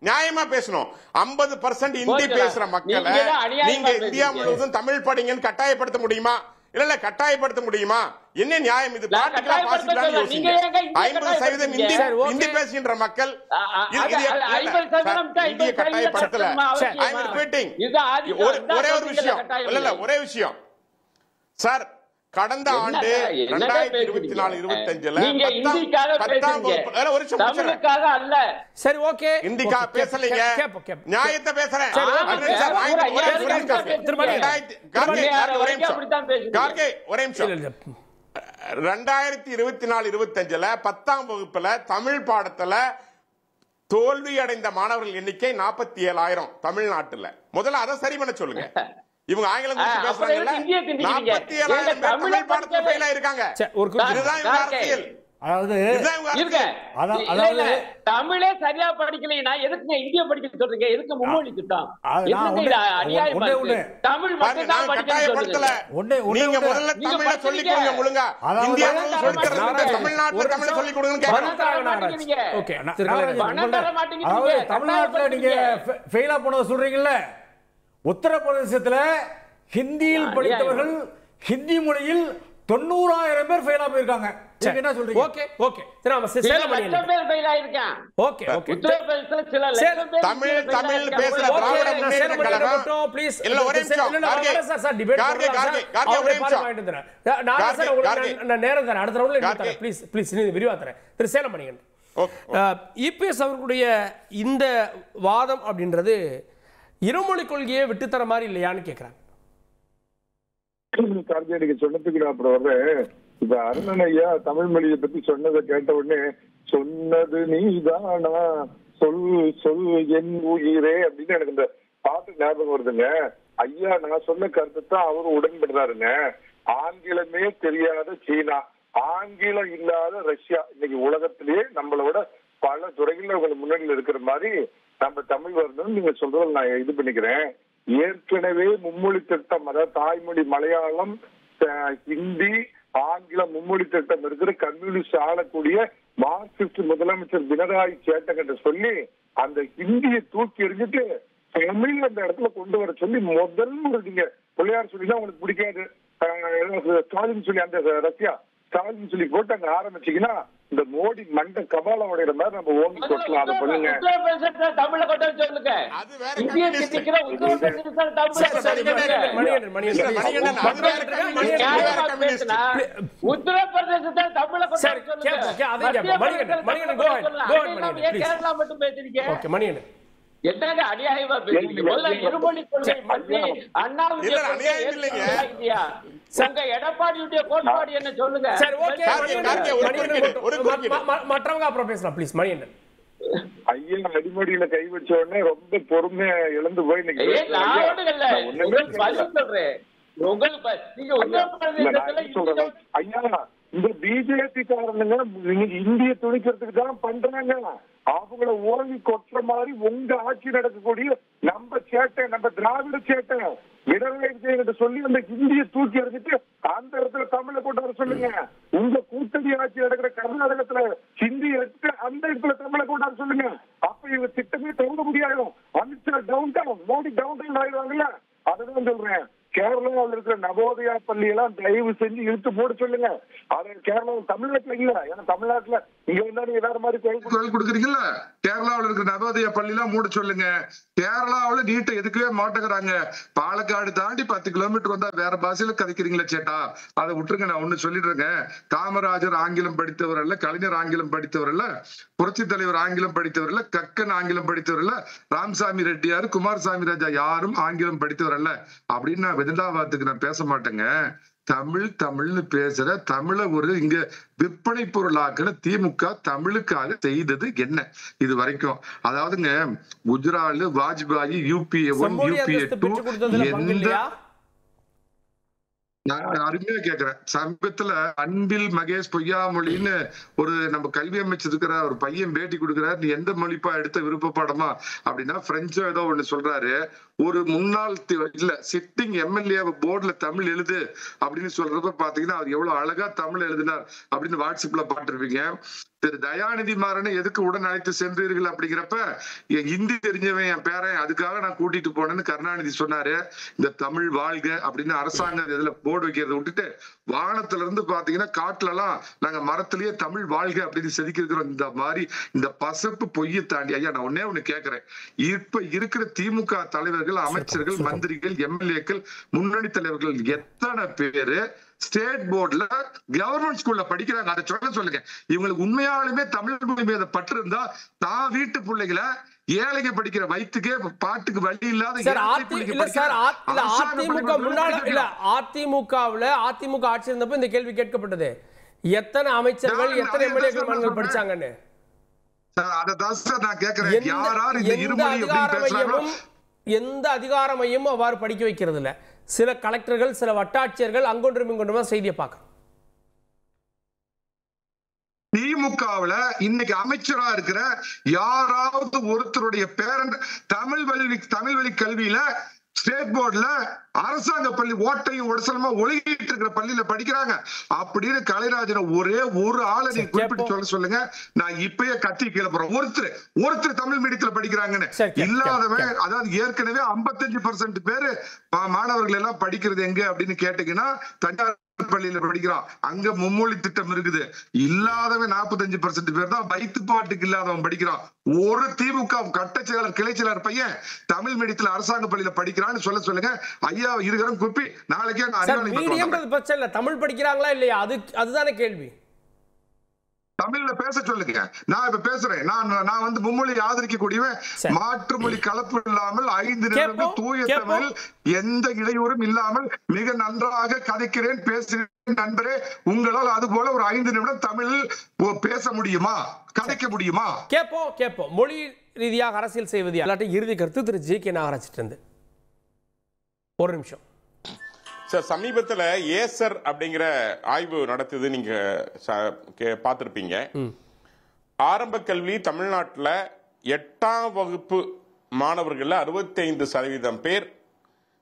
நியாயமா பேசணும். 50% இந்தி பேசுற மக்களை நீங்க இந்தியா முழுவதும் தமிழ் படிங்கன்னு கட்டாயப்படுத்த முடியுமா? இல்ல கட்டாயப்படுத்த முடியுமா? என்ன நியாயம் இது? 50% இந்தி பேசுகின்ற மக்கள் இந்திய கட்டாயப்படுத்தல. ஒரே விஷயம் சார், கடந்த ஆண்டு 2024-25 சரி ஓகே இந்திக்கா பேசலீங்க, நியாயத்தை பேசுறேன். 2024-25 10ஆம் வகுப்புல தமிழ் பாடத்துல தோல்வி அடைந்த மாணவர்கள் எண்ணிக்கை 47,000 தமிழ்நாட்டுல. முதல்ல அதை சரி பண்ண சொல்லுங்க. இவங்க ஆங்கிலம் பேசுறாங்க, 47,000 தமிழ் பாடத்துல ஃபெயில் ஆயிருக்காங்க. இதுதான் இவங்க அரசியல். அதாவது இருக்க அதாவது தமிழே சரியா படிக்கலைன்னா எதுக்குங்க இந்திய படிக்க சொல்றீங்க? எதுக்கு மும்மொழி திட்டம்? தமிழ் மட்டும் தான் கட்டாயப்படுத்தல. நீங்க முதல்ல தமிழ சொல்லிக் கொடுங்க ஒழுங்கா. இந்தியாவுல சொல்லி தரது தமிழ்நாட்டுல தமிழ சொல்லிக் கொடுங்கன்னு கேக்குறாங்க. ஓகே, அதாவது தமிழ்நாட்டுல நீங்க ஃபெயிலா போனதை சொல்றீங்கல்ல, உத்தரப்பிரதேசத்துல ஹிந்தியில் படித்தவர்கள் ஹிந்தி மொழியில் 90,000 பேர் ஃபெயிலா போயிருக்காங்க. என்ன சொல்றீங்க? ஓகே ஓகே, சரி நாம சேலம் பண்ணிடலாம். பேர் ஃபெயில் ஆயிருக்காங்க. ஓகே ஓகே, உத்தரப்பிரதேசத்துல சில லட்சம் பேர் தமிழ் பேசுற திராவிட முன்னேற்ற கழகம் ப்ளீஸ் இல்ல ஒரே நிமிஷம் சார் டிபேட் கார்கே ஒரே நிமிஷம் நான் சார் உங்களுக்கு நேரம் தரேன், அடுத்த ரவுண்ட்ல என்ன தரேன், ப்ளீஸ் நீ விரிவா தரேன். திரு சேலம் பண்ணிங்க. இபிஎஸ் அவர்களுடைய இந்த வாதம் அப்படின்றது இருமொழி கொள்கையை விட்டுத்தர மாதிரி இல்லையான்னு கேட்கிறாங்க. கார்கே சொன்னதுக்கு நான் அப்புறம் வர்றேன். இப்ப அருணன் ஐயா தமிழ் மொழியை பத்தி சொன்னதை கேட்ட உடனே, சொன்னது நீதானா சொல் சொல் என் உயிரே அப்படின்னு எனக்கு இந்த பாட்டு ஞாபகம் வருதுங்க. ஐயா நான் சொன்ன கருத்து தான் அவரும் உடன்படுறாருங்க. ஆங்கிலமே தெரியாத சீனா, ஆங்கிலம் இல்லாத ரஷ்யா இன்னைக்கு உலகத்திலேயே நம்மளோட பல துறைகள்ல அவங்க முன்னணியில் இருக்கிற மாதிரி நம்ம தமிழ் வரணும்னு நீங்க சொல்றது நான் இது பண்ணிக்கிறேன். ஏற்கனவே மும்மொழி திட்டம், அதாவது தாய்மொழி மலையாளம், ஹிந்தி, ஆங்கிலம் மும்மொழி திட்டம் இருக்கிற கம்யூனிஸ்ட் ஆளக்கூடிய மார்க்சிஸ்ட் முதலமைச்சர் பினராயி சேட்டங்கிட்ட சொல்லி அந்த ஹிந்தியை தூக்கி எறிஞ்சிட்டு தமிழ் அந்த இடத்துல கொண்டு வர சொல்லி முதல் நீங்க பிள்ளையார் சொல்லிதான் உங்களுக்கு பிடிக்காது, ஸ்டாலின் சொல்லி அந்த ரஷ்யா ஸ்டாலின் சொல்லி போட்டு அங்க ஆரம்பிச்சீங்கன்னா இந்த மோடி மண்ட கபால உடையிற மாதிரி நம்ம ஓங்கி கொட்டலாம். அதை பண்ணுங்க. தமிழ கொட்ட சொல்லுங்க. உத்தரப்பிரதேசத்துல தமிழ கொட்ட கேரளா மட்டும் பேசுறீங்க. என்னங்க அநியாயமா பேசுறீங்க? முதல்ல இருமொழி கொள்கை பற்றி அண்ணாவுடைய உங்க எடப்பாடியுடைய கோட்பாடு என்ன சொல்லுங்க. மற்றவங்க அப்புறம் பேசலாம் ப்ளீஸ். மணியன் ஐயா அடிமடியில கை வச்ச உடனே ரொம்ப பொறுமையா இழந்து போய் ஐயா இந்த பிஜேபி காரணங்க இந்திய துணிக்கிறதுக்கு தான் பண்றாங்க. அவங்கள ஓங்கி கொட்டுற மாதிரி உங்க ஆட்சி நடக்கக்கூடிய நம்ம சேட்டை, நம்ம திராவிட சேட்டை விடலை சொல்லி அந்த ஹிந்தியை தூக்கி எறிஞ்சிட்டு அந்த இடத்துல தமிழை கொண்டு வர சொல்லுங்க. உங்க கூட்டணி ஆட்சி நடக்கிற கர்நாடகத்துல ஹிந்தி எடுத்து அந்த இடத்துல தமிழை கொண்டு வர சொல்லுங்க. அப்ப இவங்க திட்டமே தொடங்க முடியாது. Amit Shah down down, Modi down down ஆயிடுவாங்கல்ல. அதுதான் சொல்றேன். கேரளாவில் இருக்கிற நவோதயா பள்ளி எல்லாம் தயவு செஞ்சு இழுத்து போட சொல்லுங்க. அது கேரளாவில் தமிழ்நாட்டுல இல்ல. ஏன்னா தமிழ்நாட்டுல இங்க வந்தா நீங்க வேற மாதிரி குரல் கொடுக்குறீங்கல்ல. கேரளாவில் இருக்கிற நவோதயா பள்ளி எல்லாம் மூட சொல்லுங்க. கேரளாவில நீட்டை எதுக்கவே மாட்டேங்கிறாங்க. பாலக்காடு தாண்டி 10 கிலோமீட்டர் வந்தா வேற பாஷையில கதைக்கிறீங்களா சேட்டா, அதை விட்டுருங்க. நான் ஒண்ணு சொல்லிடுறேங்க. காமராஜர் ஆங்கிலம் படித்தவர் அல்ல, கலைஞர் ஆங்கிலம் படித்தவர் அல்ல, புரட்சி தலைவர் ஆங்கிலம் படித்தவர் அல்ல, கக்கன் ஆங்கிலம் படித்தவர் அல்ல, ராமசாமி ரெட்டியார், குமாரசாமி ராஜா யாரும் ஆங்கிலம் படித்தவர் அல்ல அப்படின்னு நான் விருந்தாவாதத்துக்கு நான் பேச மாட்டேங்க. தமிழ்னு பேசுற தமிழை ஒரு இங்க விற்பனை பொருளாக்குன திமுக தமிழுக்காக செய்தது என்ன இது வரைக்கும்? அதாவதுங்க குஜராத், வாஜ்பாய், UPA 1, UPA 2 நான் அருமையா கேக்குறேன். சமீபத்துல அன்பில் மகேஷ் பொய்யாமொழின்னு ஒரு நம்ம கல்வி அமைச்சிருக்கிற ஒரு பையன் பேட்டி கொடுக்கிறார். நீ எந்த மொழிப்பா எடுத்த விருப்ப பாடமா அப்படின்னா பிரெஞ்சோ ஏதோ ஒண்ணு சொல்றாரு. ஒரு முன்னாள் இல்ல சிட்டிங் MLA போர்டுல தமிழ் எழுது அப்படின்னு சொல்றப்ப பாத்தீங்கன்னா அவர் எவ்வளவு அழகா தமிழ் எழுதினார் அப்படின்னு வாட்ஸ்அப்ல பாத்துருப்பீங்க. திரு தயாநிதி மாறனை எதுக்கு உடன் அழைத்து சென்றீர்கள் அப்படிங்கிறப்ப ஹிந்தி தெரிஞ்சவன் என் பேரன், அதுக்காக நான் கூட்டிட்டு போனேன்னு கருணாநிதி சொன்னாரு. இந்த தமிழ் வாழ்க அப்படின்னு அரசாங்கம் இதுல போர்டு வைக்கிறத விட்டுட்டு வானத்துல இருந்து பாத்தீங்கன்னா காட்டுல எல்லாம் நாங்க மரத்திலேயே தமிழ் வாழ்க அப்படின்னு செதுக்கி இருக்கிறோம். இந்த மாதிரி இந்த பசப்பு பொய்யை தாண்டி ஐயா நான் ஒன்னே ஒண்ணு கேட்கிறேன். இப்ப இருக்கிற திமுக தலைவர்கள், அமைச்சர்கள், மந்திரிகள், MLAக்கள், முன்னணி தலைவர்கள் எத்தனை பேரு ஸ்டேட் போர்டுல கவர்மெண்ட் ஸ்கூல்ல படிக்கிறாங்க? அதை சொல்லுங்க. இவங்களுக்கு உண்மையாலுமே தமிழ் மொழி மீது பற்று இருந்தா தான் வீட்டு பிள்ளைகளை ஏழைங்க படிக்கிற வயிற்றுக்கே பாட்டுக்கு வழி இல்லாத அதிமுக ஆட்சி இருந்தப்ப இந்த கேள்வி கேட்கப்பட்டது. எத்தனை அமைச்சர்கள், எத்தனை MLAக்கள் படிச்சாங்கன்னு அதான் சார் நான் கேட்கிறேன். யாராரு இந்த இருமொழி அப்படின்னு பேசுறாங்க? எந்த அதிகார மையமும் அவ்வாறு படிக்க வைக்கிறது இல்ல. சில கலெக்டர்கள், சில வட்டாட்சியர்கள் அங்கொன்றும் இங்கொன்றுமா செய்தியை பார்க்கணும். திமுகவுல இன்னைக்கு அமைச்சரா இருக்கிற யாராவது ஒருத்தருடைய பேரண்ட் தமிழ் வழி கல்வியில ஸ்டேட் போர்டுல அரசாங்க பள்ளி ஓட்டையும் உடசலமா ஒழுகிட்டு இருக்கிற பள்ளியில படிக்கிறாங்க அப்படின்னு கலைராஜனை ஒரே ஒரு ஆளை நீங்க குறிப்பிட்டு சொல்லுங்க. நான் இப்பயே கத்தி கிளப்புறேன். ஒருத்தர் தமிழ் மீடியத்துல படிக்கிறாங்கன்னு இல்லாதவன், அதாவது ஏற்கனவே 55% பேரு மாணவர்கள் எல்லாம் படிக்கிறது எங்க அப்படின்னு கேட்டீங்கன்னா தனியார் பள்ளியில படிக்கிறான். அங்க மும்மொழி திட்டம் இருக்குது. இல்லாதவன் 45% பேர் தான் வயிற்று பாட்டுக்கு இல்லாதவன் படிக்கிறான். ஒரு திமுக கட்ட செயலர் கிளை செயலர் பையன் தமிழ் மீடியத்துல அரசாங்க பள்ளியில படிக்கிறான்னு சொல்லுங்க. ஐயா இருக்கிறோம் குப்பி நாளைக்கே பிரச்சனை இல்ல. தமிழ் படிக்கிறாங்களா இல்லையா அதுதானே கேள்வி. தமிழ்ல பேச சொல்லுங்க. நான் இப்ப பேசுறேன். நான் வந்து மும்மொழி ஆதரிக்கக்கூடியவன். மாற்று மொழி கலப்பு இல்லாமல் 5 நிமிடம் தூய தமிழ் எந்த இடையூறும் இல்லாமல் மிக நன்றாக கதைக்கிறேன், பேசுகிறேன் நண்பரே. உங்களால் அது போல ஒரு 5 நிமிடம் தமிழ் பேச முடியுமா, கதைக்க முடியுமா? கேட்போம். மொழி ரீதியாக அரசியல் செய்வது எல்லாத்தையும் இறுதி கருத்து திரு ஜி.கே. நாகராஜ் இருந்து ஒரு நிமிஷம். சார், சமீபத்தில் ஏசர் அப்படிங்கிற ஆய்வு நடத்துது, நீங்க பார்த்திருப்பீங்க. ஆரம்ப கல்வி தமிழ்நாட்டில் 8ஆம் வகுப்பு மாணவர்கள் 65% பேர்,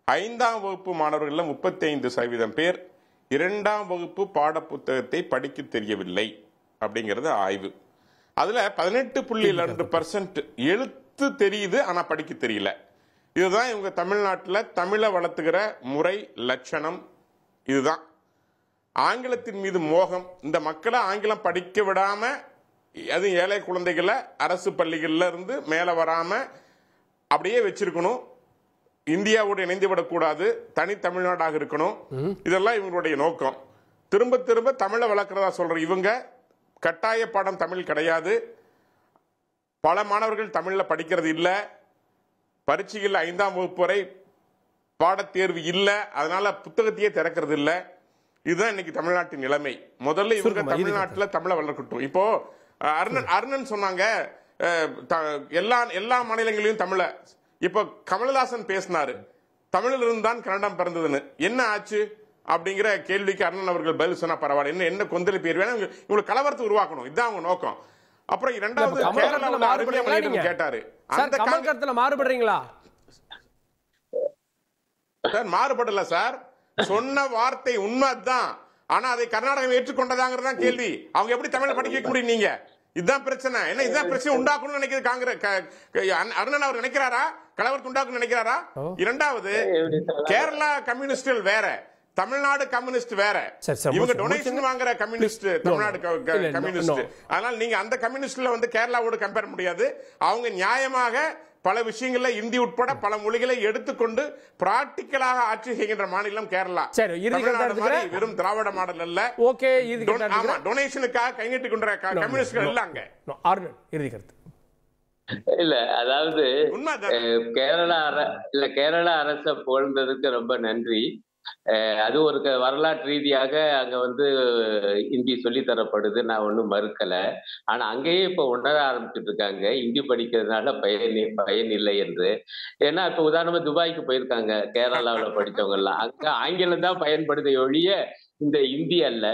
5ஆம் வகுப்பு மாணவர்கள் 35% பேர் 2ஆம் வகுப்பு பாட புத்தகத்தை படிக்க தெரியவில்லை அப்படிங்கிறது ஆய்வு. அதுல 18.2% எழுத்து தெரியுது ஆனா படிக்க தெரியல. இதுதான் இவங்க தமிழ்நாட்டில் தமிழை வளர்த்துக்கிற முறை லட்சணம். இதுதான் ஆங்கிலத்தின் மீது மோகம். இந்த மக்களை ஆங்கிலம் படிக்க விடாம, அது ஏழை குழந்தைகளை அரசு பள்ளிகள்ல இருந்து மேல வராம அப்படியே வச்சிருக்கணும். இந்தியாவோடு இணைந்து விடக்கூடாது, தனி தமிழ்நாடாக இருக்கணும். இதெல்லாம் இவங்களுடைய நோக்கம். திரும்ப திரும்ப தமிழை வளர்க்கிறதா சொல்ற இவங்க கட்டாய பாடம் தமிழ் கிடையாது. பல மாணவர்கள் தமிழ்ல படிக்கிறது இல்லை. பரீட்சைகள் 5ஆம் வகுப்பு வரை பாடத்தேர்வு இல்லை, அதனால புத்தகத்தையே திறக்கிறது இல்லை. இதுதான் இன்னைக்கு தமிழ்நாட்டின் நிலைமை. முதல்ல இவங்க தமிழ்நாட்டில் தமிழை வளர்க்கட்டும். இப்போ அருணன் சொன்னாங்க எல்லா மாநிலங்களிலும் தமிழ. இப்போ கமலஹாசன் பேசினாரு தமிழிலிருந்து தான் கன்னடம் பிறந்ததுன்னு. என்ன ஆச்சு அப்படிங்கிற கேள்விக்கு அருணன் அவர்கள் பதில் சொன்னா பரவாயில்ல. என்ன கொந்தளி பேர் வேணும், இவங்களுக்கு கலவரத்தை உருவாக்கணும், இதுதான் அவங்க நோக்கம். அப்புறம் இரண்டாவது கேட்டாரு, அந்த கருத்துல மாறுபடுறீங்களா சார்? மாறுபடல சார், சொன்ன வார்த்தை உண்மைதான். ஆனா அதை கர்நாடகம் ஏற்றுக்கொண்டதாங்கிறதான் கேள்வி. அவங்க எப்படி தமிழை படிக்க வைக்க முடியும்? நீங்க இதுதான் பிரச்சனை. என்ன இதுதான் பிரச்சனை உண்டாக்கணும்னு நினைக்கிறது காங்கிரஸ். அருணன் அவர் நினைக்கிறாரா கலவரத்தை உண்டாக்கணும்னு நினைக்கிறாரா? இரண்டாவது, கேரளா கம்யூனிஸ்டுகள் வேற, தமிழ்நாடு கம்யூனிஸ்ட் வேற. இவங்க டொனேஷன் வாங்குற கம்யூனிஸ்ட் தமிழ்நாடு கம்யூனிஸ்ட். அதனால நீங்க அந்த கம்யூனிஸ்ட்ல வந்து கேரளாவோடு கம்பேர் முடியாது. அவங்க நியாயமாக பல விஷயங்கள்ல இந்தி உட்பட பல மொழிகளை எடுத்துக்கொண்டு பிராக்டிக்கலாக ஆட்சி செய்கின்ற மாநிலம் கேரளா. வெறும் திராவிட மாடல் அல்ல. டொனேஷனுக்காக கை நீட்டிக் கொண்ட கம்யூனிஸ்ட்கள் இல்ல அங்க. இல்ல, அதாவது கேரளா அரசை புகழ்ந்ததுக்கு ரொம்ப நன்றி. அது ஒரு வரலாற்று ரீதியாக அங்க வந்து இந்தி சொல்லி தரப்படுது, நான் ஒன்றும் மறுக்கல. ஆனா அங்கேயே இப்ப உணர ஆரம்பிச்சுட்டு இருக்காங்க இந்தி படிக்கிறதுனால பயன் இல்லை என்று. ஏன்னா இப்ப உதாரணமா துபாய்க்கு போயிருக்காங்க கேரளாவில் படித்தவங்க எல்லாம், அங்க ஆங்கிலம் தான் பயன்படுத்த ஒழிய இந்த இந்தி அல்ல.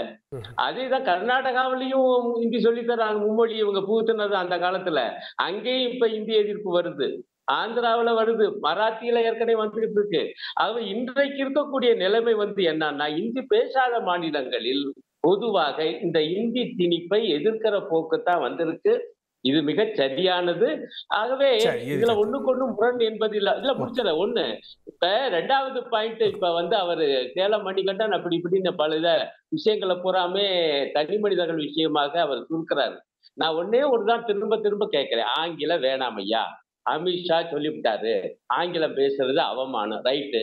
அதேதான் கர்நாடகாவிலையும் இந்தி சொல்லி தராங்க, மும்மொழி இவங்க புகுத்துனது அந்த காலத்துல. அங்கேயும் இப்ப இந்தி எதிர்ப்பு வருது, ஆந்திராவில் வருது, மராத்தியில ஏற்கனவே வந்துகிட்டு இருக்கு. ஆகவே இன்றைக்கு இருக்கக்கூடிய நிலைமை வந்து என்னன்னா, இந்தி பேசாத மாநிலங்களில் பொதுவாக இந்த இந்தி திணிப்பை எதிர்க்கிற போக்குத்தான் வந்திருக்கு. இது மிக சரியானது. ஆகவே இதுல ஒண்ணுக்கு முரண் என்பது இல்ல. இதுல முடிச்சல ஒண்ணு. இப்ப 2வது பாயிண்ட், இப்ப வந்து அவரு சேலம் மணிகண்டன் அப்படி இப்படின்னு பல விஷயங்களை பூராமே தனி மனிதர்கள் விஷயமாக அவர் சுருக்கிறாரு. நான் ஒன்னே ஒருதான் திரும்ப திரும்ப கேட்கிறேன், ஆங்கிலம் வேணாம் ஐயா. அமித்ஷா சொல்லிவிட்டாரு ஆங்கிலம் பேசுறது அவமானம், ரைட்டு.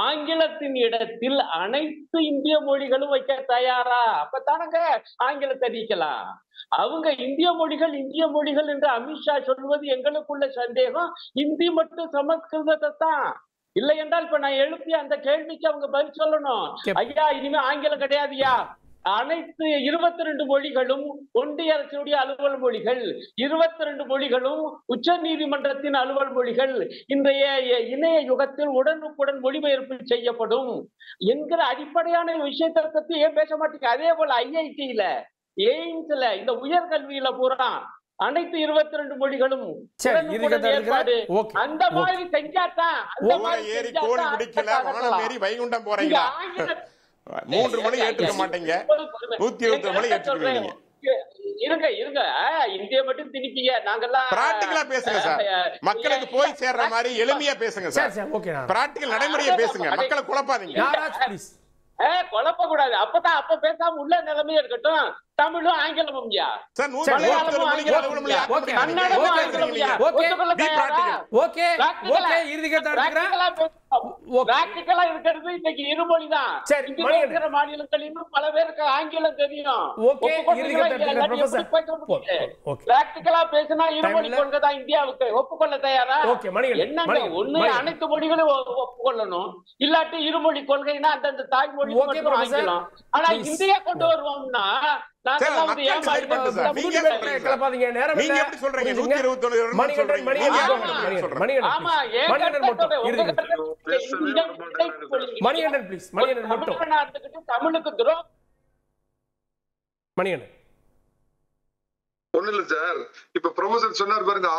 ஆங்கிலத்தின் இடத்தில் அனைத்து இந்திய மொழிகளும் வைக்க தயாரா? அப்பதானங்க ஆங்கிலத்தை நீக்கலாம். அவங்க இந்திய மொழிகள் என்று அமித்ஷா சொல்வது எங்களுக்குள்ள சந்தேகம். இந்தி மற்றும் சமஸ்கிருதத்தை தான். இல்லை என்றால் இப்ப நான் எழுப்பிய அந்த கேள்விக்கு அவங்க பதில் சொல்லணும். ஐயா இனிமே ஆங்கிலம் கிடையாதுயா, அனைத்து 22 மொழிகளும் ஒன்றிய அரசுடைய அலுவல் மொழிகள், 22 மொழிகளும் உச்ச நீதிமன்றத்தின் அலுவல் மொழிகள். இன்றைய இணைய யுகத்தில் உடனுக்குடன் மொழிபெயர்ப்பு செய்யப்படும் என்கிற அடிப்படையான விஷயத்தை பத்தி ஏன் பேச மாட்டீங்க? அதே போல IIT-ல எய்ம்ஸ்ல இந்த உயர்கல்வியில பூரா அனைத்து 22 மொழிகளும் ஏற்பாடு அந்த மாதிரி செஞ்சாதான் அந்த மாதிரி ஏறி கோழி பிடிக்கல வானம் ஏறி வைகுண்டம் போறீங்களா 3 மணி ஏற்றுக்க மாட்டீங்க 170 மணி ஏற்றுக்குவீங்க இருங்க இருங்க இந்திய மட்டும் திணிப்பீங்க நாங்கெல்லாம் பிராக்டிகலா பேசுங்க சார் மக்களுக்கு போய் சேர்ற மாதிரி எளிமையா பேசுங்க சார் பிராக்டிகல் நடைமுறையை பேசுங்க மக்களை குழப்பாதீங்க குழப்ப கூடாது அப்ப பேசாம உள்ள நிலைமையா இருக்கட்டும் தமிழும் ஆங்கிலமும் இருக்கிறது இன்னைக்கு இருமொழிதான் மாநிலங்களிலும் பல பேருக்கு ஆங்கிலம் தெரியும் பிராக்டிகலா பேசினா இருமொழி கொள்கைதான் இந்தியாவுக்கு ஒப்புக்கொள்ள தயாரா என்னங்க ஒண்ணு அனைத்து மொழிகளும் ஒப்புக்கொள்ளணும் இல்லாட்டி இருமொழி கொள்கைன்னா அந்தந்த தாய்மொழி ஆங்கிலம் ஆனா இந்தியா கொண்டு வருவோம்னா தமிழுக்கு துரோகம் ஒண்ணு இல்ல சார் இப்ப ப்ரொஃபசர் சொன்னார் பாருங்க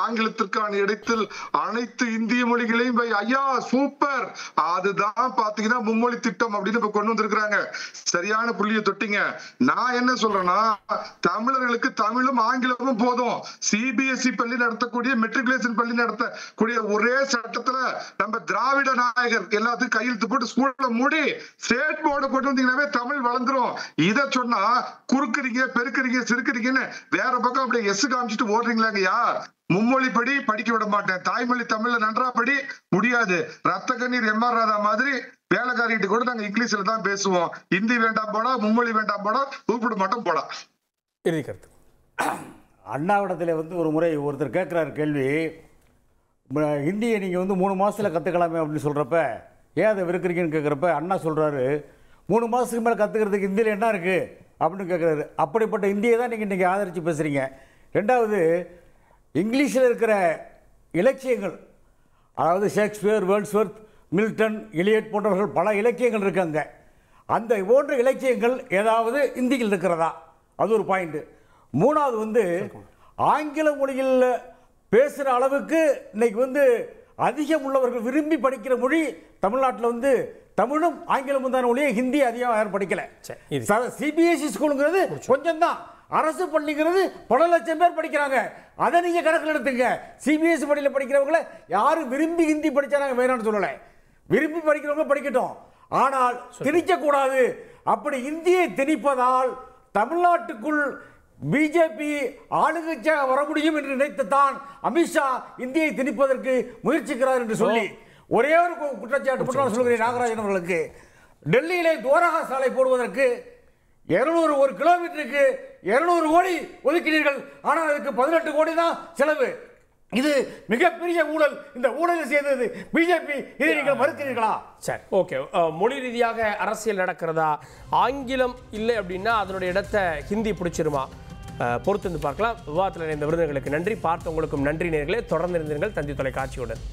ஆங்கிலத்திற்கான இடத்தில் அனைத்து இந்திய மொழிகளையும் ஐயா சூப்பர் அதுதான் பாத்தீங்கன்னா மும்மொழி திட்டம் அப்படின்னு இப்ப கொண்டு வந்திருக்கிறாங்க சரியான புள்ளிய தொட்டிங்க நான் என்ன சொல்றேன்னா தமிழர்களுக்கு தமிழும் ஆங்கிலமும் போதும் சிபிஎஸ்இ பள்ளி நடத்தக்கூடிய மெட்ரிகுலேஷன் பள்ளி நடத்தக்கூடிய ஒரே சட்டத்துல நம்ம திராவிட நாயகர் எல்லாத்துக்கும் கையெழுத்து போட்டு ஸ்கூல்ல மூடி ஸ்டேட் போர்டு கொண்டு வந்தீங்கன்னாவே தமிழ் வளர்ந்துரும் இதை சொன்னா குறுக்குறீங்க பெருக்குறீங்க சிறுக்குறீங்கன்னு வேற பக்கம் அப்படியே எஸ் காமிச்சிட்டு ஓடுறீங்களாங்கய்யா மும்மொழிப்படி படிக்க விட மாட்டேன் தாய்மொழி தமிழ்ல நன்றா படி முடியாது ரத்த கண்ணீர் எம்ஆர் ராதா மாதிரி வேலைக்காரிட்டு கூட நாங்க இங்கிலீஷ்ல தான் பேசுவோம் ஹிந்தி வேண்டாம் போடா மும்மொழி வேண்டாம் போடா கூப்பிட மாட்டோம் போடா இருக்கிறது அண்ணாவிடத்துல ஒரு முறை ஒருத்தர் கேட்குறாரு கேள்வி ஹிந்தியை நீங்கள் 3 மாதத்தில் கற்றுக்கலாமே அப்படின்னு சொல்கிறப்ப ஏன் அதை விருக்கிறீங்கன்னு கேட்குறப்ப அண்ணா சொல்கிறாரு 3 மாதத்துக்கு மேலே கற்றுக்கிறதுக்கு ஹிந்தியில் என்ன இருக்குது அப்படின்னு கேட்குறாரு அப்படிப்பட்ட இந்தியை தான் நீங்கள் இன்றைக்கி ஆதரித்து பேசுகிறீங்க ரெண்டாவது இங்கிலீஷில் இருக்கிற இலக்கியங்கள் அதாவது ஷேக்ஸ்பியர் வேர்ட்ஸ்வொர்த் மில்டன் எலியட் போன்றவர்கள் பல இலக்கியங்கள் இருக்காங்க அந்த போன்ற இலக்கியங்கள் ஏதாவது இந்தியில் இருக்கிறதா அது ஒரு பாயிண்ட்டு மூணாவது ஆங்கில மொழியில் பேசுகிற அளவுக்கு இன்னைக்கு அதிகம் உள்ளவர்கள் விரும்பி படிக்கிற மொழி தமிழ்நாட்டில் தமிழும் ஆங்கிலமும் தான் ஒழிய ஹிந்தி அதிகம் யாரும் படிக்கலை சிபிஎஸ்இ ஸ்கூலுங்கிறது கொஞ்சம் தான் அரசு பள்ளிங்கிறது பல லட்சம் பேர் படிக்கிறாங்க அதை நீங்கள் கணக்கில் எடுத்துங்க சிபிஎஸ்இ பள்ளியில் படிக்கிறவங்கள யாரும் விரும்பி ஹிந்தி படித்தாங்க வேணான்னு சொல்லலை விரும்பி படிக்கிறவங்க படிக்கட்டும் ஆனால் திணிக்கக்கூடாது அப்படி இந்தியை திணிப்பதால் தமிழ்நாட்டுக்குள் பிஜேபி ஆளுங்கட்சியாக வர முடியும் என்று நினைத்துத்தான் அமித்ஷா இந்தியை திணிப்பதற்கு முயற்சிக்கிறார் என்று சொல்லி ஒரே ஒரு குற்றச்சாட்டு சொல்கிறேன் நாகராஜன் அவர்களுக்கு டெல்லியிலே துவாரகா சாலை போடுவதற்கு 200 ஒரு கிலோமீட்டருக்கு 200 கோடி ஒதுக்கினீர்கள் ஆனால் அதுக்கு 18 கோடி தான் செலவு இது மிகப்பெரிய ஊழல் இந்த ஊழலை செய்தது பிஜேபி இதை நீங்கள் மறுக்கிறீர்களா சரி ஓகே மொழி ரீதியாக அரசியல் நடக்கிறதா ஆங்கிலம் இல்லை அப்படின்னா அதனுடைய இடத்தை ஹிந்தி பிடிச்சிருமா பொறுத்து பார்க்கலாம் விவாதத்தில் இணைந்த விருதுகளுக்கு நன்றி பார்த்த உங்களுக்கும் நன்றி நேயர்களே தொடர்ந்து இருந்தீர்கள் தந்தி தொலைக்காட்சியுடன்